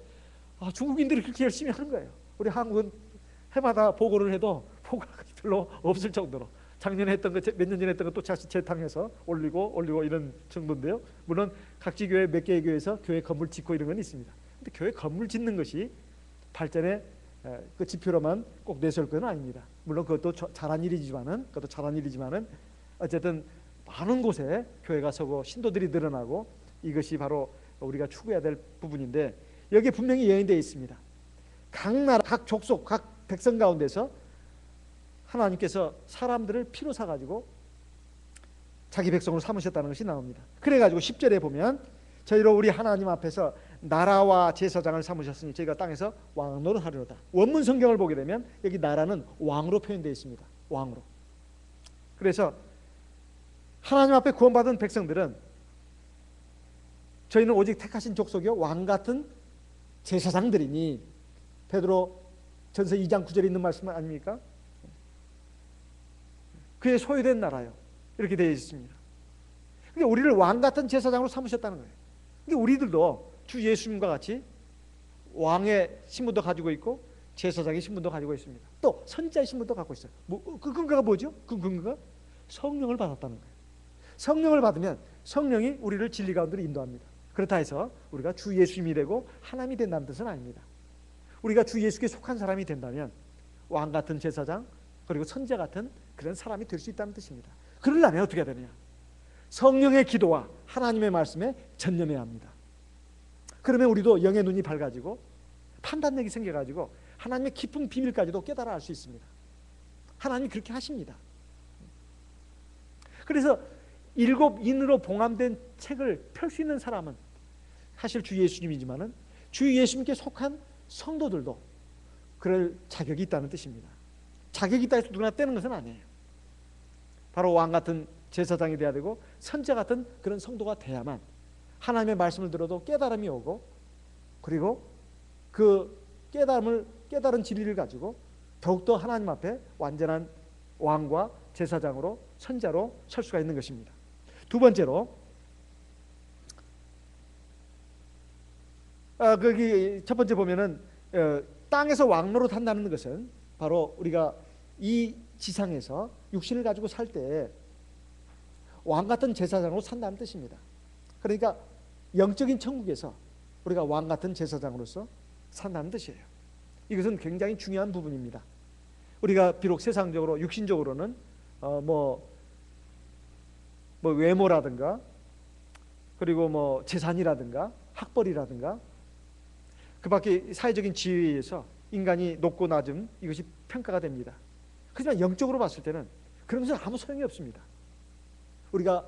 S1: 중국인들이 그렇게 열심히 하는 거예요. 우리 한국은 해마다 보고를 해도 보고가 별로 없을 정도로 작년에 했던 거 몇 년 전에 했던 거 또 다시 재탕해서 올리고 이런 정도인데요. 물론 각지 교회 몇 개의 교회에서 교회 건물 짓고 이런 건 있습니다. 근데 교회 건물 짓는 것이 발전의 그 지표로만 꼭 내세울 건 아닙니다. 물론 그것도 잘한 일이지만은 어쨌든 많은 곳에 교회가 서고 신도들이 늘어나고 이것이 바로 우리가 추구해야 될 부분인데 여기에 분명히 예언되어 있습니다. 각 나라, 각 족속, 각 백성 가운데서 하나님께서 사람들을 피로 사가지고 자기 백성으로 삼으셨다는 것이 나옵니다. 그래가지고 10절에 보면 저희로 우리 하나님 앞에서 나라와 제사장을 삼으셨으니 저희가 땅에서 왕 노릇하리로다. 원문 성경을 보게 되면 여기 나라는 왕으로 표현되어 있습니다. 왕으로. 그래서 하나님 앞에 구원받은 백성들은 저희는 오직 택하신 족속이요 왕 같은 제사장들이니 베드로 전서 2장 9절에 있는 말씀 아닙니까? 그의 소유된 나라요. 이렇게 되어 있습니다. 그러니까 우리를 왕 같은 제사장으로 삼으셨다는 거예요. 그러니까 우리들도 주 예수님과 같이 왕의 신분도 가지고 있고 제사장의 신분도 가지고 있습니다. 또 선지자의 신분도 갖고 있어요. 그 근거가 뭐죠? 그 근거가 성령을 받았다는 거예요. 성령을 받으면 성령이 우리를 진리 가운데로 인도합니다. 그렇다 해서 우리가 주 예수님이 되고 하나님이 된다는 뜻은 아닙니다. 우리가 주 예수께 속한 사람이 된다면 왕 같은 제사장 그리고 선지자 같은 그런 사람이 될 수 있다는 뜻입니다. 그러려면 어떻게 해야 되느냐? 성령의 기도와 하나님의 말씀에 전념해야 합니다. 그러면 우리도 영의 눈이 밝아지고 판단력이 생겨가지고 하나님의 깊은 비밀까지도 깨달아 알 수 있습니다. 하나님이 그렇게 하십니다. 그래서 7인으로 봉함된 책을 펼 수 있는 사람은 사실 주 예수님이지만은 주 예수님께 속한 성도들도 그럴 자격이 있다는 뜻입니다. 자격이 있다 해서 누구나 떼는 것은 아니에요. 바로 왕 같은 제사장이 돼야 되고 선지자 같은 그런 성도가 돼야만 하나님의 말씀을 들어도 깨달음이 오고 그리고 그 깨달은 진리를 가지고 더욱더 하나님 앞에 완전한 왕과 제사장으로 선자로 설 수가 있는 것입니다. 두 번째로 거기 첫 번째 보면은 땅에서 왕노로 산다는 것은 바로 우리가 이 지상에서 육신을 가지고 살 때 왕 같은 제사장으로 산다는 뜻입니다. 그러니까 영적인 천국에서 우리가 왕 같은 제사장으로서 산다는 뜻이에요. 이것은 굉장히 중요한 부분입니다. 우리가 비록 세상적으로 육신적으로는 뭐 외모라든가 그리고 뭐 재산이라든가 학벌이라든가 그 밖에 사회적인 지위에 의해서 인간이 높고 낮음 이것이 평가가 됩니다. 하지만 영적으로 봤을 때는 그런 것은 아무 소용이 없습니다. 우리가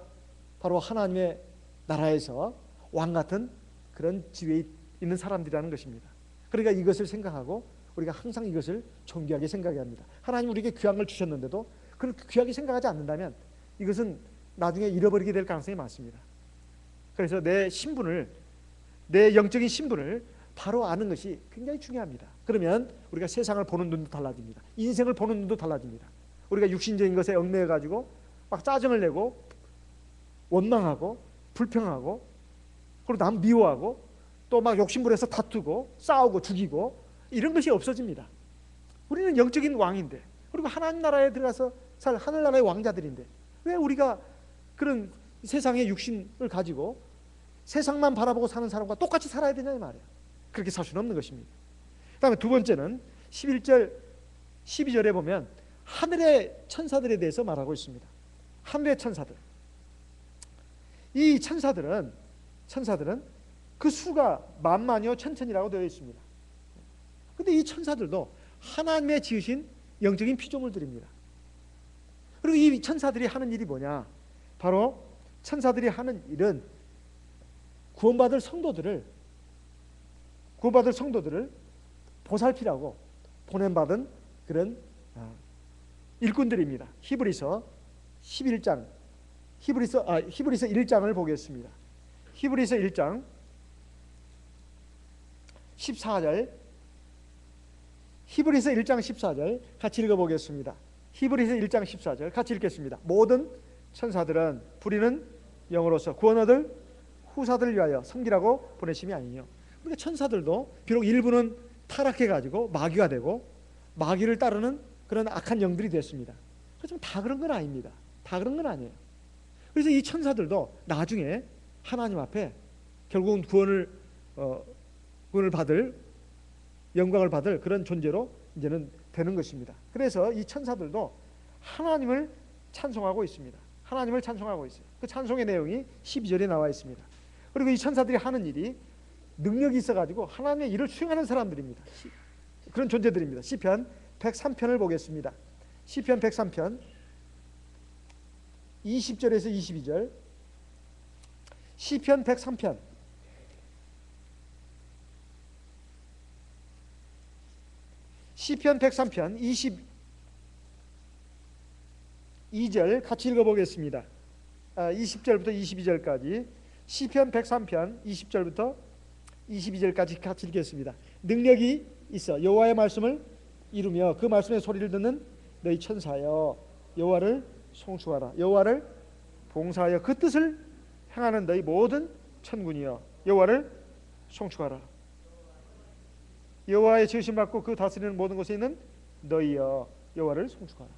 S1: 바로 하나님의 나라에서 왕 같은 그런 지위에 있는 사람들이라는 것입니다. 그러니까 이것을 생각하고 우리가 항상 이것을 존귀하게 생각해야 합니다. 하나님 우리에게 귀한 걸 주셨는데도 그걸 귀하게 생각하지 않는다면 이것은 나중에 잃어버리게 될 가능성이 많습니다. 그래서 내 신분을, 내 영적인 신분을 바로 아는 것이 굉장히 중요합니다. 그러면 우리가 세상을 보는 눈도 달라집니다. 인생을 보는 눈도 달라집니다. 우리가 육신적인 것에 얽매여 가지고 막 짜증을 내고 원망하고 불평하고 그리고 남 미워하고 또 막 욕심부려서 다투고 싸우고 죽이고 이런 것이 없어집니다. 우리는 영적인 왕인데 그리고 하나님 나라에 들어가서 살 하늘나라의 왕자들인데 왜 우리가 그런 세상의 육신을 가지고 세상만 바라보고 사는 사람과 똑같이 살아야 되냐 이 말이에요. 그렇게 살 수는 없는 것입니다. 그 다음에 두 번째는 11절 12절에 보면 하늘의 천사들에 대해서 말하고 있습니다. 하늘의 천사들. 이 천사들은 그 수가 만만이요 천천이라고 되어 있습니다. 그런데 이 천사들도 하나님의 지으신 영적인 피조물들입니다. 그리고 이 천사들이 하는 일이 뭐냐? 바로 천사들이 하는 일은 구원받을 성도들을 보살피라고 보냄받은 그런 일꾼들입니다. 히브리서 11장 히브리서 1장을 보겠습니다. 히브리서 1장 14절 히브리서 1장 14절 같이 읽어보겠습니다. 히브리서 1장 14절 같이 읽겠습니다. 모든 천사들은 부리는 영으로서 구원 얻을 후사들을 위하여 섬기라고 보내심이 아니요. 그러니까 천사들도 비록 일부는 타락해가지고 마귀가 되고 마귀를 따르는 그런 악한 영들이 됐습니다. 하지만 다 그런 건 아닙니다. 다 그런 건 아니에요. 그래서 이 천사들도 나중에 하나님 앞에 결국은 구원을 받을 영광을 받을 그런 존재로 이제는 되는 것입니다. 그래서 이 천사들도 하나님을 찬송하고 있습니다. 하나님을 찬송하고 있어요. 그 찬송의 내용이 12절에 나와 있습니다. 그리고 이 천사들이 하는 일이 능력이 있어가지고 하나님의 일을 수행하는 사람들입니다. 그런 존재들입니다. 시편 103편을 보겠습니다. 시편 103편 20절에서 22절 시편 103편 시편 103편 22절 같이 읽어보겠습니다. 20절부터 22절까지 시편 103편 20절부터 22절까지 같이 읽겠습니다. 능력이 있어 여호와의 말씀을 이루며 그 말씀의 소리를 듣는 너희 천사여 여호와를 송축하라. 여호와를 봉사하여 그 뜻을 행하는 너희 모든 천군이여 여호와를 송축하라. 여호와의 지으심 받고 그 다스리는 모든 곳에 있는 너희여 여호와를 송축하라.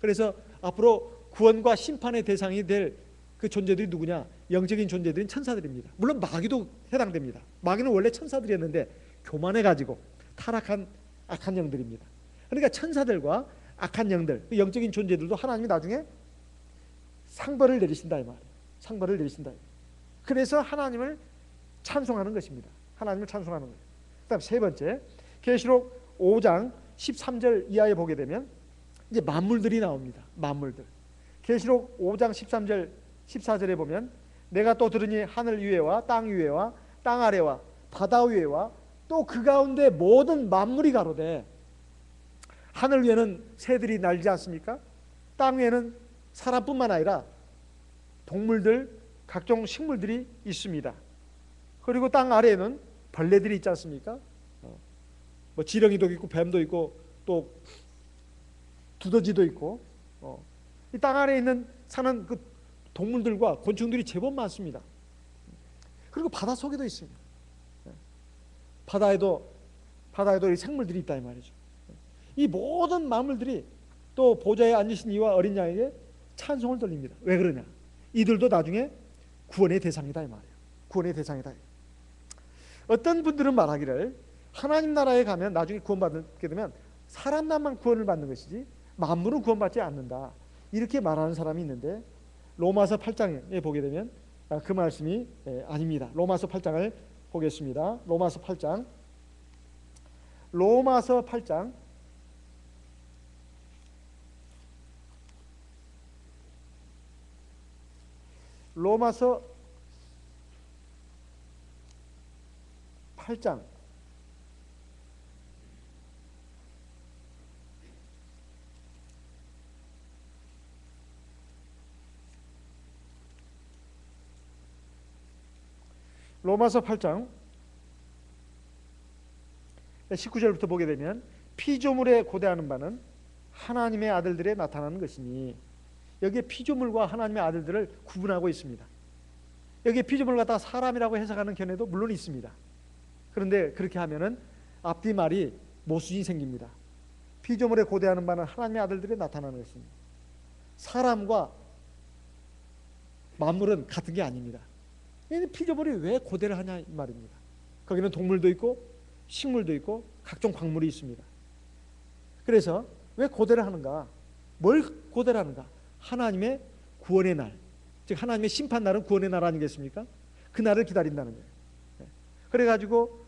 S1: 그래서 앞으로 구원과 심판의 대상이 될 그 존재들이 누구냐? 영적인 존재들인 천사들입니다. 물론 마귀도 해당됩니다. 마귀는 원래 천사들이었는데 교만해가지고 타락한 악한 영들입니다. 그러니까 천사들과 악한 영들, 그 영적인 존재들도 하나님이 나중에 상벌을 내리신다 이 말이에요. 상벌을 내리신다. 그래서 하나님을 찬송하는 것입니다. 하나님을 찬송하는 거예요. 그다음 세 번째, 계시록 5장 13절 이하에 보게 되면 이제 만물들이 나옵니다. 만물들. 계시록 5장 13절 14절에 보면 내가 또 들으니 하늘 위에와 땅 위에와 땅 아래와 바다 위에와 또 그 가운데 모든 만물이 가로되 하늘 위에는 새들이 날지 않습니까? 땅 위에는 사람뿐만 아니라 동물들 각종 식물들이 있습니다. 그리고 땅 아래에는 벌레들이 있지 않습니까? 뭐 지렁이도 있고 뱀도 있고 또 두더지도 있고 이 땅 아래에 있는 사는 그 동물들과 곤충들이 제법 많습니다. 그리고 바다 속에도 있습니다. 바다에도 이 생물들이 있다 이 말이죠. 이 모든 만물들이 또 보좌에 앉으신 이와 어린 양에게 찬송을 돌립니다. 왜 그러냐? 이들도 나중에 구원의 대상이다 이 말이에요. 구원의 대상이다. 어떤 분들은 말하기를 하나님 나라에 가면 나중에 구원받게 되면 사람만 구원을 받는 것이지 만물은 구원받지 않는다, 이렇게 말하는 사람이 있는데, 로마서 8장에 보게 되면 그 말씀이 아닙니다. 로마서 8장을 보겠습니다. 로마서 8장 로마서 8장 19절부터 보게 되면 피조물에 고대하는 바는 하나님의 아들들에 나타나는 것이니, 여기에 피조물과 하나님의 아들들을 구분하고 있습니다. 여기에 피조물을 갖다가 사람이라고 해석하는 견해도 물론 있습니다. 그런데 그렇게 하면은 앞뒤 말이 모순이 생깁니다. 피조물에 고대하는 바는 하나님의 아들들에 나타나는 것입니다. 사람과 만물은 같은 게 아닙니다. 피조물이 왜 고대를 하냐 이 말입니다. 거기는 동물도 있고 식물도 있고 각종 광물이 있습니다. 그래서 왜 고대를 하는가? 뭘 고대를 하는가? 하나님의 구원의 날, 즉 하나님의 심판 날은 구원의 날 아니겠습니까? 그 날을 기다린다는 거예요. 그래가지고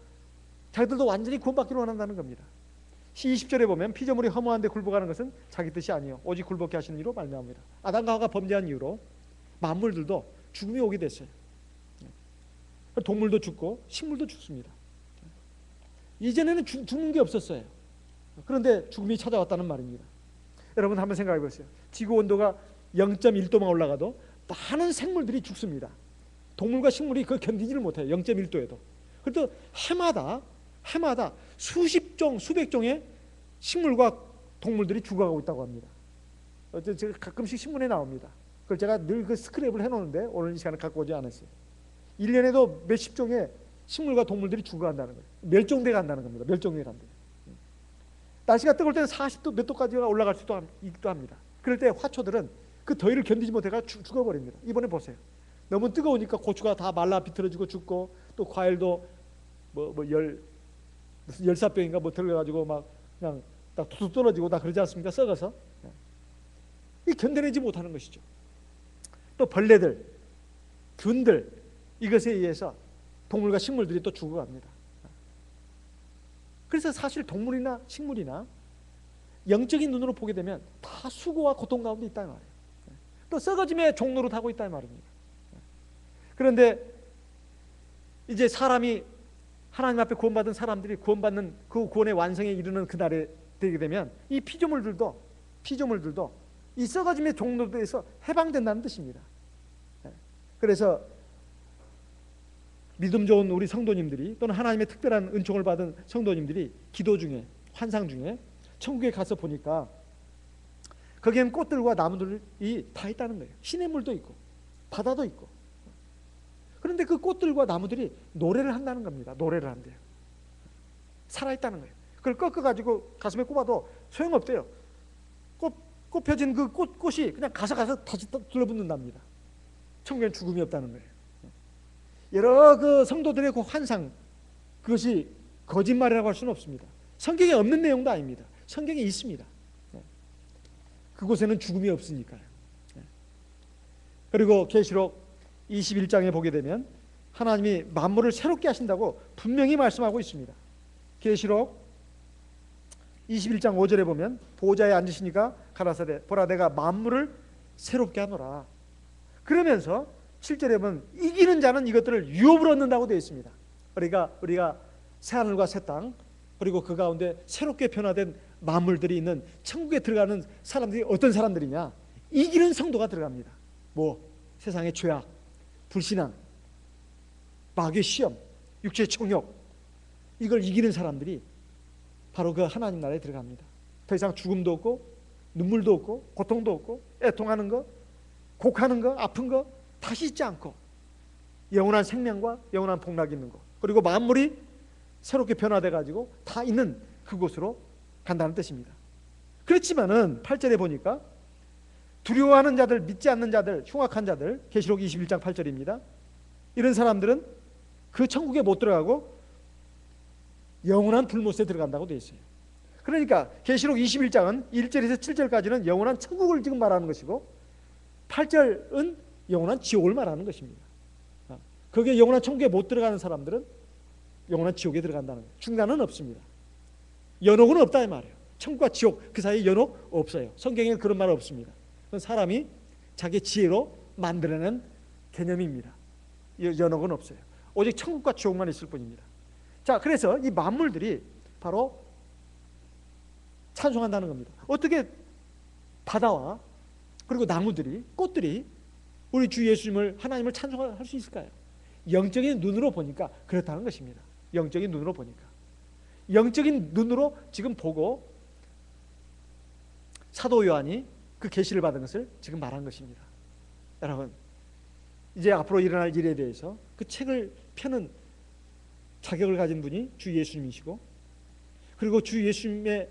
S1: 자기들도 완전히 구원받기를 원한다는 겁니다. 20절에 보면 피조물이 허무한데 굴복하는 것은 자기 뜻이 아니요 오직 굴복케 하시는 이로 말미암습니다. 아담과 하와가 범죄한 이유로 만물들도 죽음이 오게 됐어요. 동물도 죽고 식물도 죽습니다. 이전에는 죽는 게 없었어요. 그런데 죽음이 찾아왔다는 말입니다. 여러분 한번 생각해 보세요. 지구 온도가 0.1도만 올라가도 많은 생물들이 죽습니다. 동물과 식물이 그걸 견디지를 못해요. 0.1도에도. 그래도 해마다 수십 종, 수백 종의 식물과 동물들이 죽어가고 있다고 합니다. 제가 가끔씩 신문에 나옵니다. 그걸 제가 늘 그 스크랩을 해놓는데 오늘 이 시간을 갖고 오지 않았어요. 1년에도 몇십 종의 식물과 동물들이 죽어간다는 거예요. 멸종돼 간다는 겁니다. 멸종돼 간다. 날씨가 뜨거울 때는 40도 몇 도까지가 올라갈 수도 있기도 합니다. 그럴 때 화초들은 그 더위를 견디지 못해가 죽어버립니다. 이번에 보세요. 너무 뜨거우니까 고추가 다 말라 비틀어지고 죽고, 또 과일도 무슨 열사병인가 들어가지고 막 그냥 딱 툭툭 떨어지고 다 그러지 않습니까? 썩어서. 이 견뎌내지 못하는 것이죠. 또 벌레들, 균들, 이것에 의해서 동물과 식물들이 또 죽어갑니다. 그래서 사실 동물이나 식물이나 영적인 눈으로 보게 되면 다 수고와 고통 가운데 있다는 말이에요. 또 썩어짐의 종로로 타고 있다는 말입니다. 그런데 이제 사람이 하나님 앞에 구원받은 사람들이 구원받는 그 구원의 완성에 이르는 그날에 되게 되면 이 피조물들도 이 썩어짐의 종로에서 해방된다는 뜻입니다. 그래서 믿음 좋은 우리 성도님들이, 또는 하나님의 특별한 은총을 받은 성도님들이 기도 중에, 환상 중에 천국에 가서 보니까 거기엔 꽃들과 나무들이 다 있다는 거예요. 시냇물도 있고 바다도 있고. 그런데 그 꽃들과 나무들이 노래를 한다는 겁니다. 노래를 한대요. 살아있다는 거예요. 그걸 꺾어가지고 가슴에 꼽아도 소용없대요. 꽃 펴진 그 꽃이 그냥 가서 다시 들러붙는답니다. 천국엔 죽음이 없다는 거예요. 여러 그 성도들의 그 환상, 그것이 거짓말이라고 할 수는 없습니다. 성경에 없는 내용도 아닙니다. 성경에 있습니다. 그곳에는 죽음이 없으니까요. 그리고 계시록 21장에 보게 되면 하나님이 만물을 새롭게 하신다고 분명히 말씀하고 있습니다. 계시록 21장 5절에 보면 보좌에 앉으시니까 가라사대 보라 내가 만물을 새롭게 하노라. 그러면서 7절에 보면 이기는 자는 이것들을 유업으로 얻는다고 되어 있습니다. 그러니까 우리가 새하늘과 새 땅, 그리고 그 가운데 새롭게 변화된 만물들이 있는 천국에 들어가는 사람들이 어떤 사람들이냐? 이기는 성도가 들어갑니다. 세상의 죄악, 불신앙, 마귀의 시험, 육체의 정욕, 이걸 이기는 사람들이 바로 그 하나님 나라에 들어갑니다. 더 이상 죽음도 없고 눈물도 없고 고통도 없고 애통하는 것, 곡하는 거, 아픈 거 다시 잊지 않고 영원한 생명과 영원한 복락이 있는 것, 그리고 만물이 새롭게 변화돼 가지고 다 있는 그곳으로 간다는 뜻입니다. 그렇지만은 8절에 보니까 두려워하는 자들, 믿지 않는 자들, 흉악한 자들, 계시록 21장 8절입니다. 이런 사람들은 그 천국에 못 들어가고 영원한 불못에 들어간다고 되어 있어요. 그러니까 계시록 21장은 1절에서 7절까지는 영원한 천국을 지금 말하는 것이고 8절은 영원한 지옥을 말하는 것입니다. 거기에 영원한 천국에 못 들어가는 사람들은 영원한 지옥에 들어간다는 거예요. 중간은 없습니다. 연옥은 없다 이 말이에요. 천국과 지옥 그 사이에 연옥 없어요. 성경에는 그런 말 없습니다. 그건 사람이 자기 지혜로 만들어낸 개념입니다. 연옥은 없어요. 오직 천국과 지옥만 있을 뿐입니다. 자, 그래서 이 만물들이 바로 찬송한다는 겁니다. 어떻게 바다와 그리고 나무들이, 꽃들이 우리 주 예수님을, 하나님을 찬송할 수 있을까요? 영적인 눈으로 보니까 그렇다는 것입니다. 영적인 눈으로 보니까. 영적인 눈으로 지금 보고 사도 요한이 그 계시를 받은 것을 지금 말한 것입니다. 여러분, 이제 앞으로 일어날 일에 대해서 그 책을 펴는 자격을 가진 분이 주 예수님이시고, 그리고 주 예수님에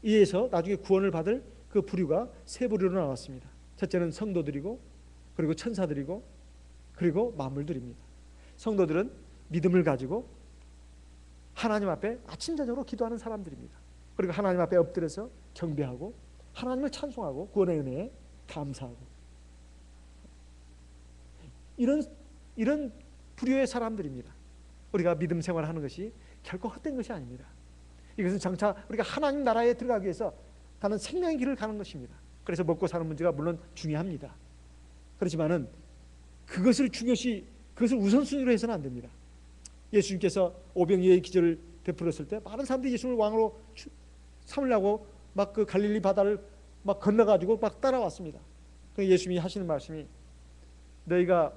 S1: 의해서 나중에 구원을 받을 그 부류가 세 부류로 나왔습니다. 첫째는 성도들이고, 그리고 천사들이고, 그리고 만물들입니다. 성도들은 믿음을 가지고 하나님 앞에 아침 저녁으로 기도하는 사람들입니다. 그리고 하나님 앞에 엎드려서 경배하고 하나님을 찬송하고 구원의 은혜에 감사하고, 이런 부류의 사람들입니다. 우리가 믿음 생활하는 것이 결코 헛된 것이 아닙니다. 이것은 장차 우리가 하나님 나라에 들어가기 위해서 가는 생명의 길을 가는 것입니다. 그래서 먹고 사는 문제가 물론 중요합니다. 그렇지만은 그것을 우선순위로 해서는 안 됩니다. 예수님께서 오병이어의 기적을 베풀었을 때 많은 사람들이 예수님을 왕으로 삼으려고 막 그 갈릴리 바다를 막 건너가지고 막 따라왔습니다. 예수님이 하시는 말씀이, 너희가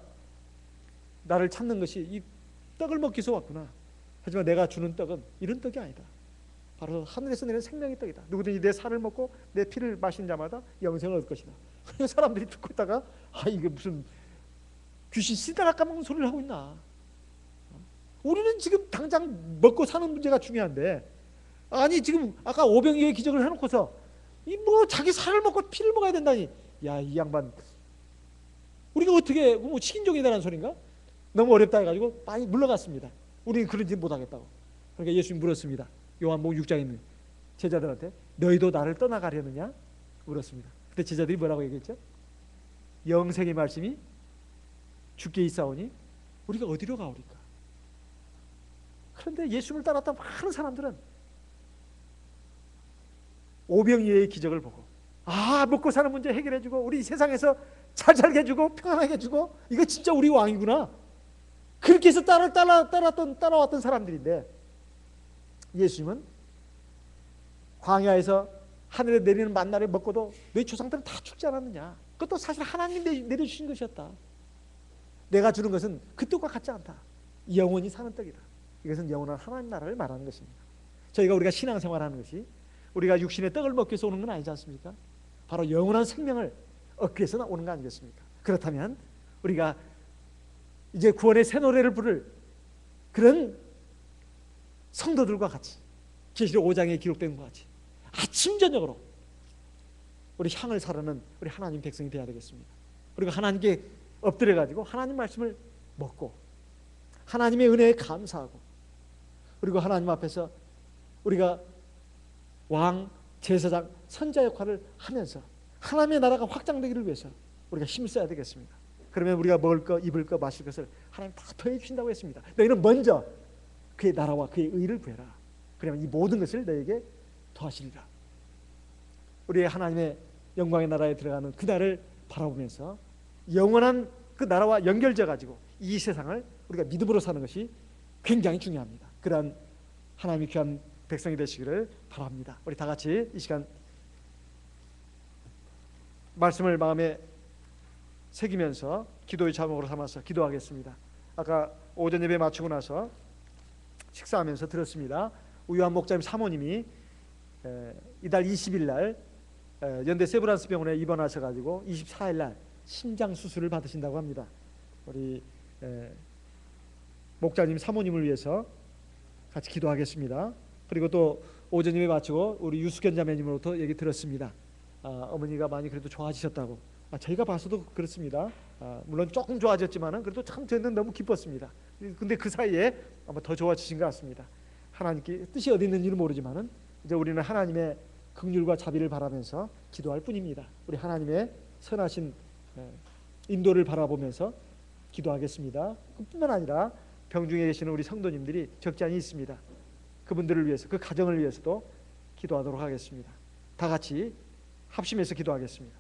S1: 나를 찾는 것이 이 떡을 먹기 위해서 왔구나. 하지만 내가 주는 떡은 이런 떡이 아니다. 바로 하늘에서 내리는 생명의 떡이다. 누구든지 내 살을 먹고 내 피를 마신 자마다 영생을 얻을 것이다. 그래서 사람들이 듣고 있다가, 이게 무슨 귀신 씨다라 까먹는 소리를 하고 있나. 우리는 지금 당장 먹고 사는 문제가 중요한데, 아니 지금 아까 오병이어의 기적을 해놓고서 이 뭐 자기 살을 먹고 피를 먹어야 된다니, 야, 이 양반 우리가 어떻게 뭐 식인종이다라는 소린가? 너무 어렵다 해가지고 많이 물러갔습니다. 우리는 그런 짓 못하겠다고. 그러니까 예수님 물었습니다. 요한복음 6장에 있는 제자들한테, 너희도 나를 떠나가려느냐? 물었습니다. 그때 제자들이 뭐라고 얘기했죠? 영생의 말씀이 주께 있사오니 우리가 어디로 가오리까? 그런데 예수님을 따랐던 많은 사람들은 오병이어의 기적을 보고, 먹고 사는 문제 해결해주고 우리 세상에서 잘 살게 해주고 평안하게 해주고, 이거 진짜 우리 왕이구나, 그렇게 해서 따라왔던 사람들인데, 예수님은 광야에서 하늘에 내리는 만나를 먹고도 너희 조상들은 다 죽지 않았느냐? 그것도 사실 하나님이 내려주신 것이었다. 내가 주는 것은 그 떡과 같지 않다. 영원히 사는 떡이다. 이것은 영원한 하나님 나라를 말하는 것입니다. 우리가 신앙생활하는 것이 우리가 육신의 떡을 먹기 위해서 오는 건 아니지 않습니까? 바로 영원한 생명을 얻기 위해서 오는 거 아니겠습니까? 그렇다면 우리가 이제 구원의 새 노래를 부를 그런 성도들과 같이, 계시록 5장에 기록된 것 같이 아침 저녁으로 우리 향을 사르는 우리 하나님 백성이 되어야 되겠습니다. 그리고 하나님께 엎드려 가지고 하나님 말씀을 먹고 하나님의 은혜에 감사하고, 그리고 하나님 앞에서 우리가 왕, 제사장, 선자 역할을 하면서 하나님의 나라가 확장되기를 위해서 우리가 힘을 써야 되겠습니다. 그러면 우리가 먹을 것, 입을 것, 마실 것을 하나님 다 더해 주신다고 했습니다. 너희는 먼저 그의 나라와 그의 의를 구해라. 그러면 이 모든 것을 너에게 더하시리라. 우리의 하나님의 영광의 나라에 들어가는 그날을 바라보면서 영원한 그 나라와 연결져 가지고 이 세상을 우리가 믿음으로 사는 것이 굉장히 중요합니다. 그러한 하나님의 귀한 백성이 되시기를 바랍니다. 우리 다 같이 이 시간 말씀을 마음에 새기면서 기도의 자목으로 삼아서 기도하겠습니다. 아까 오전 예배 마치고 나서 식사하면서 들었습니다. 우유한 목자님 사모님이 이달 20일 날 연대 세브란스 병원에 입원하셔가지고 24일 날 심장 수술을 받으신다고 합니다. 우리 목자님 사모님을 위해서 같이 기도하겠습니다. 그리고 또 오전 예배 마치고 우리 유수견 자매님으로부터 얘기 들었습니다. 어머니가 많이 그래도 좋아지셨다고. 저희가 봐서도 그렇습니다. 물론 조금 좋아졌지만은 그래도 참 저는 너무 기뻤습니다. 근데 그 사이에 아마 더 좋아지신 것 같습니다. 하나님께 뜻이 어디 있는지는 모르지만은 이제 우리는 하나님의 긍휼과 자비를 바라면서 기도할 뿐입니다. 우리 하나님의 선하신 인도를 바라보면서 기도하겠습니다. 그뿐만 아니라 병중에 계시는 우리 성도님들이 적지 않이 있습니다. 그분들을 위해서, 그 가정을 위해서도 기도하도록 하겠습니다. 다 같이 합심해서 기도하겠습니다.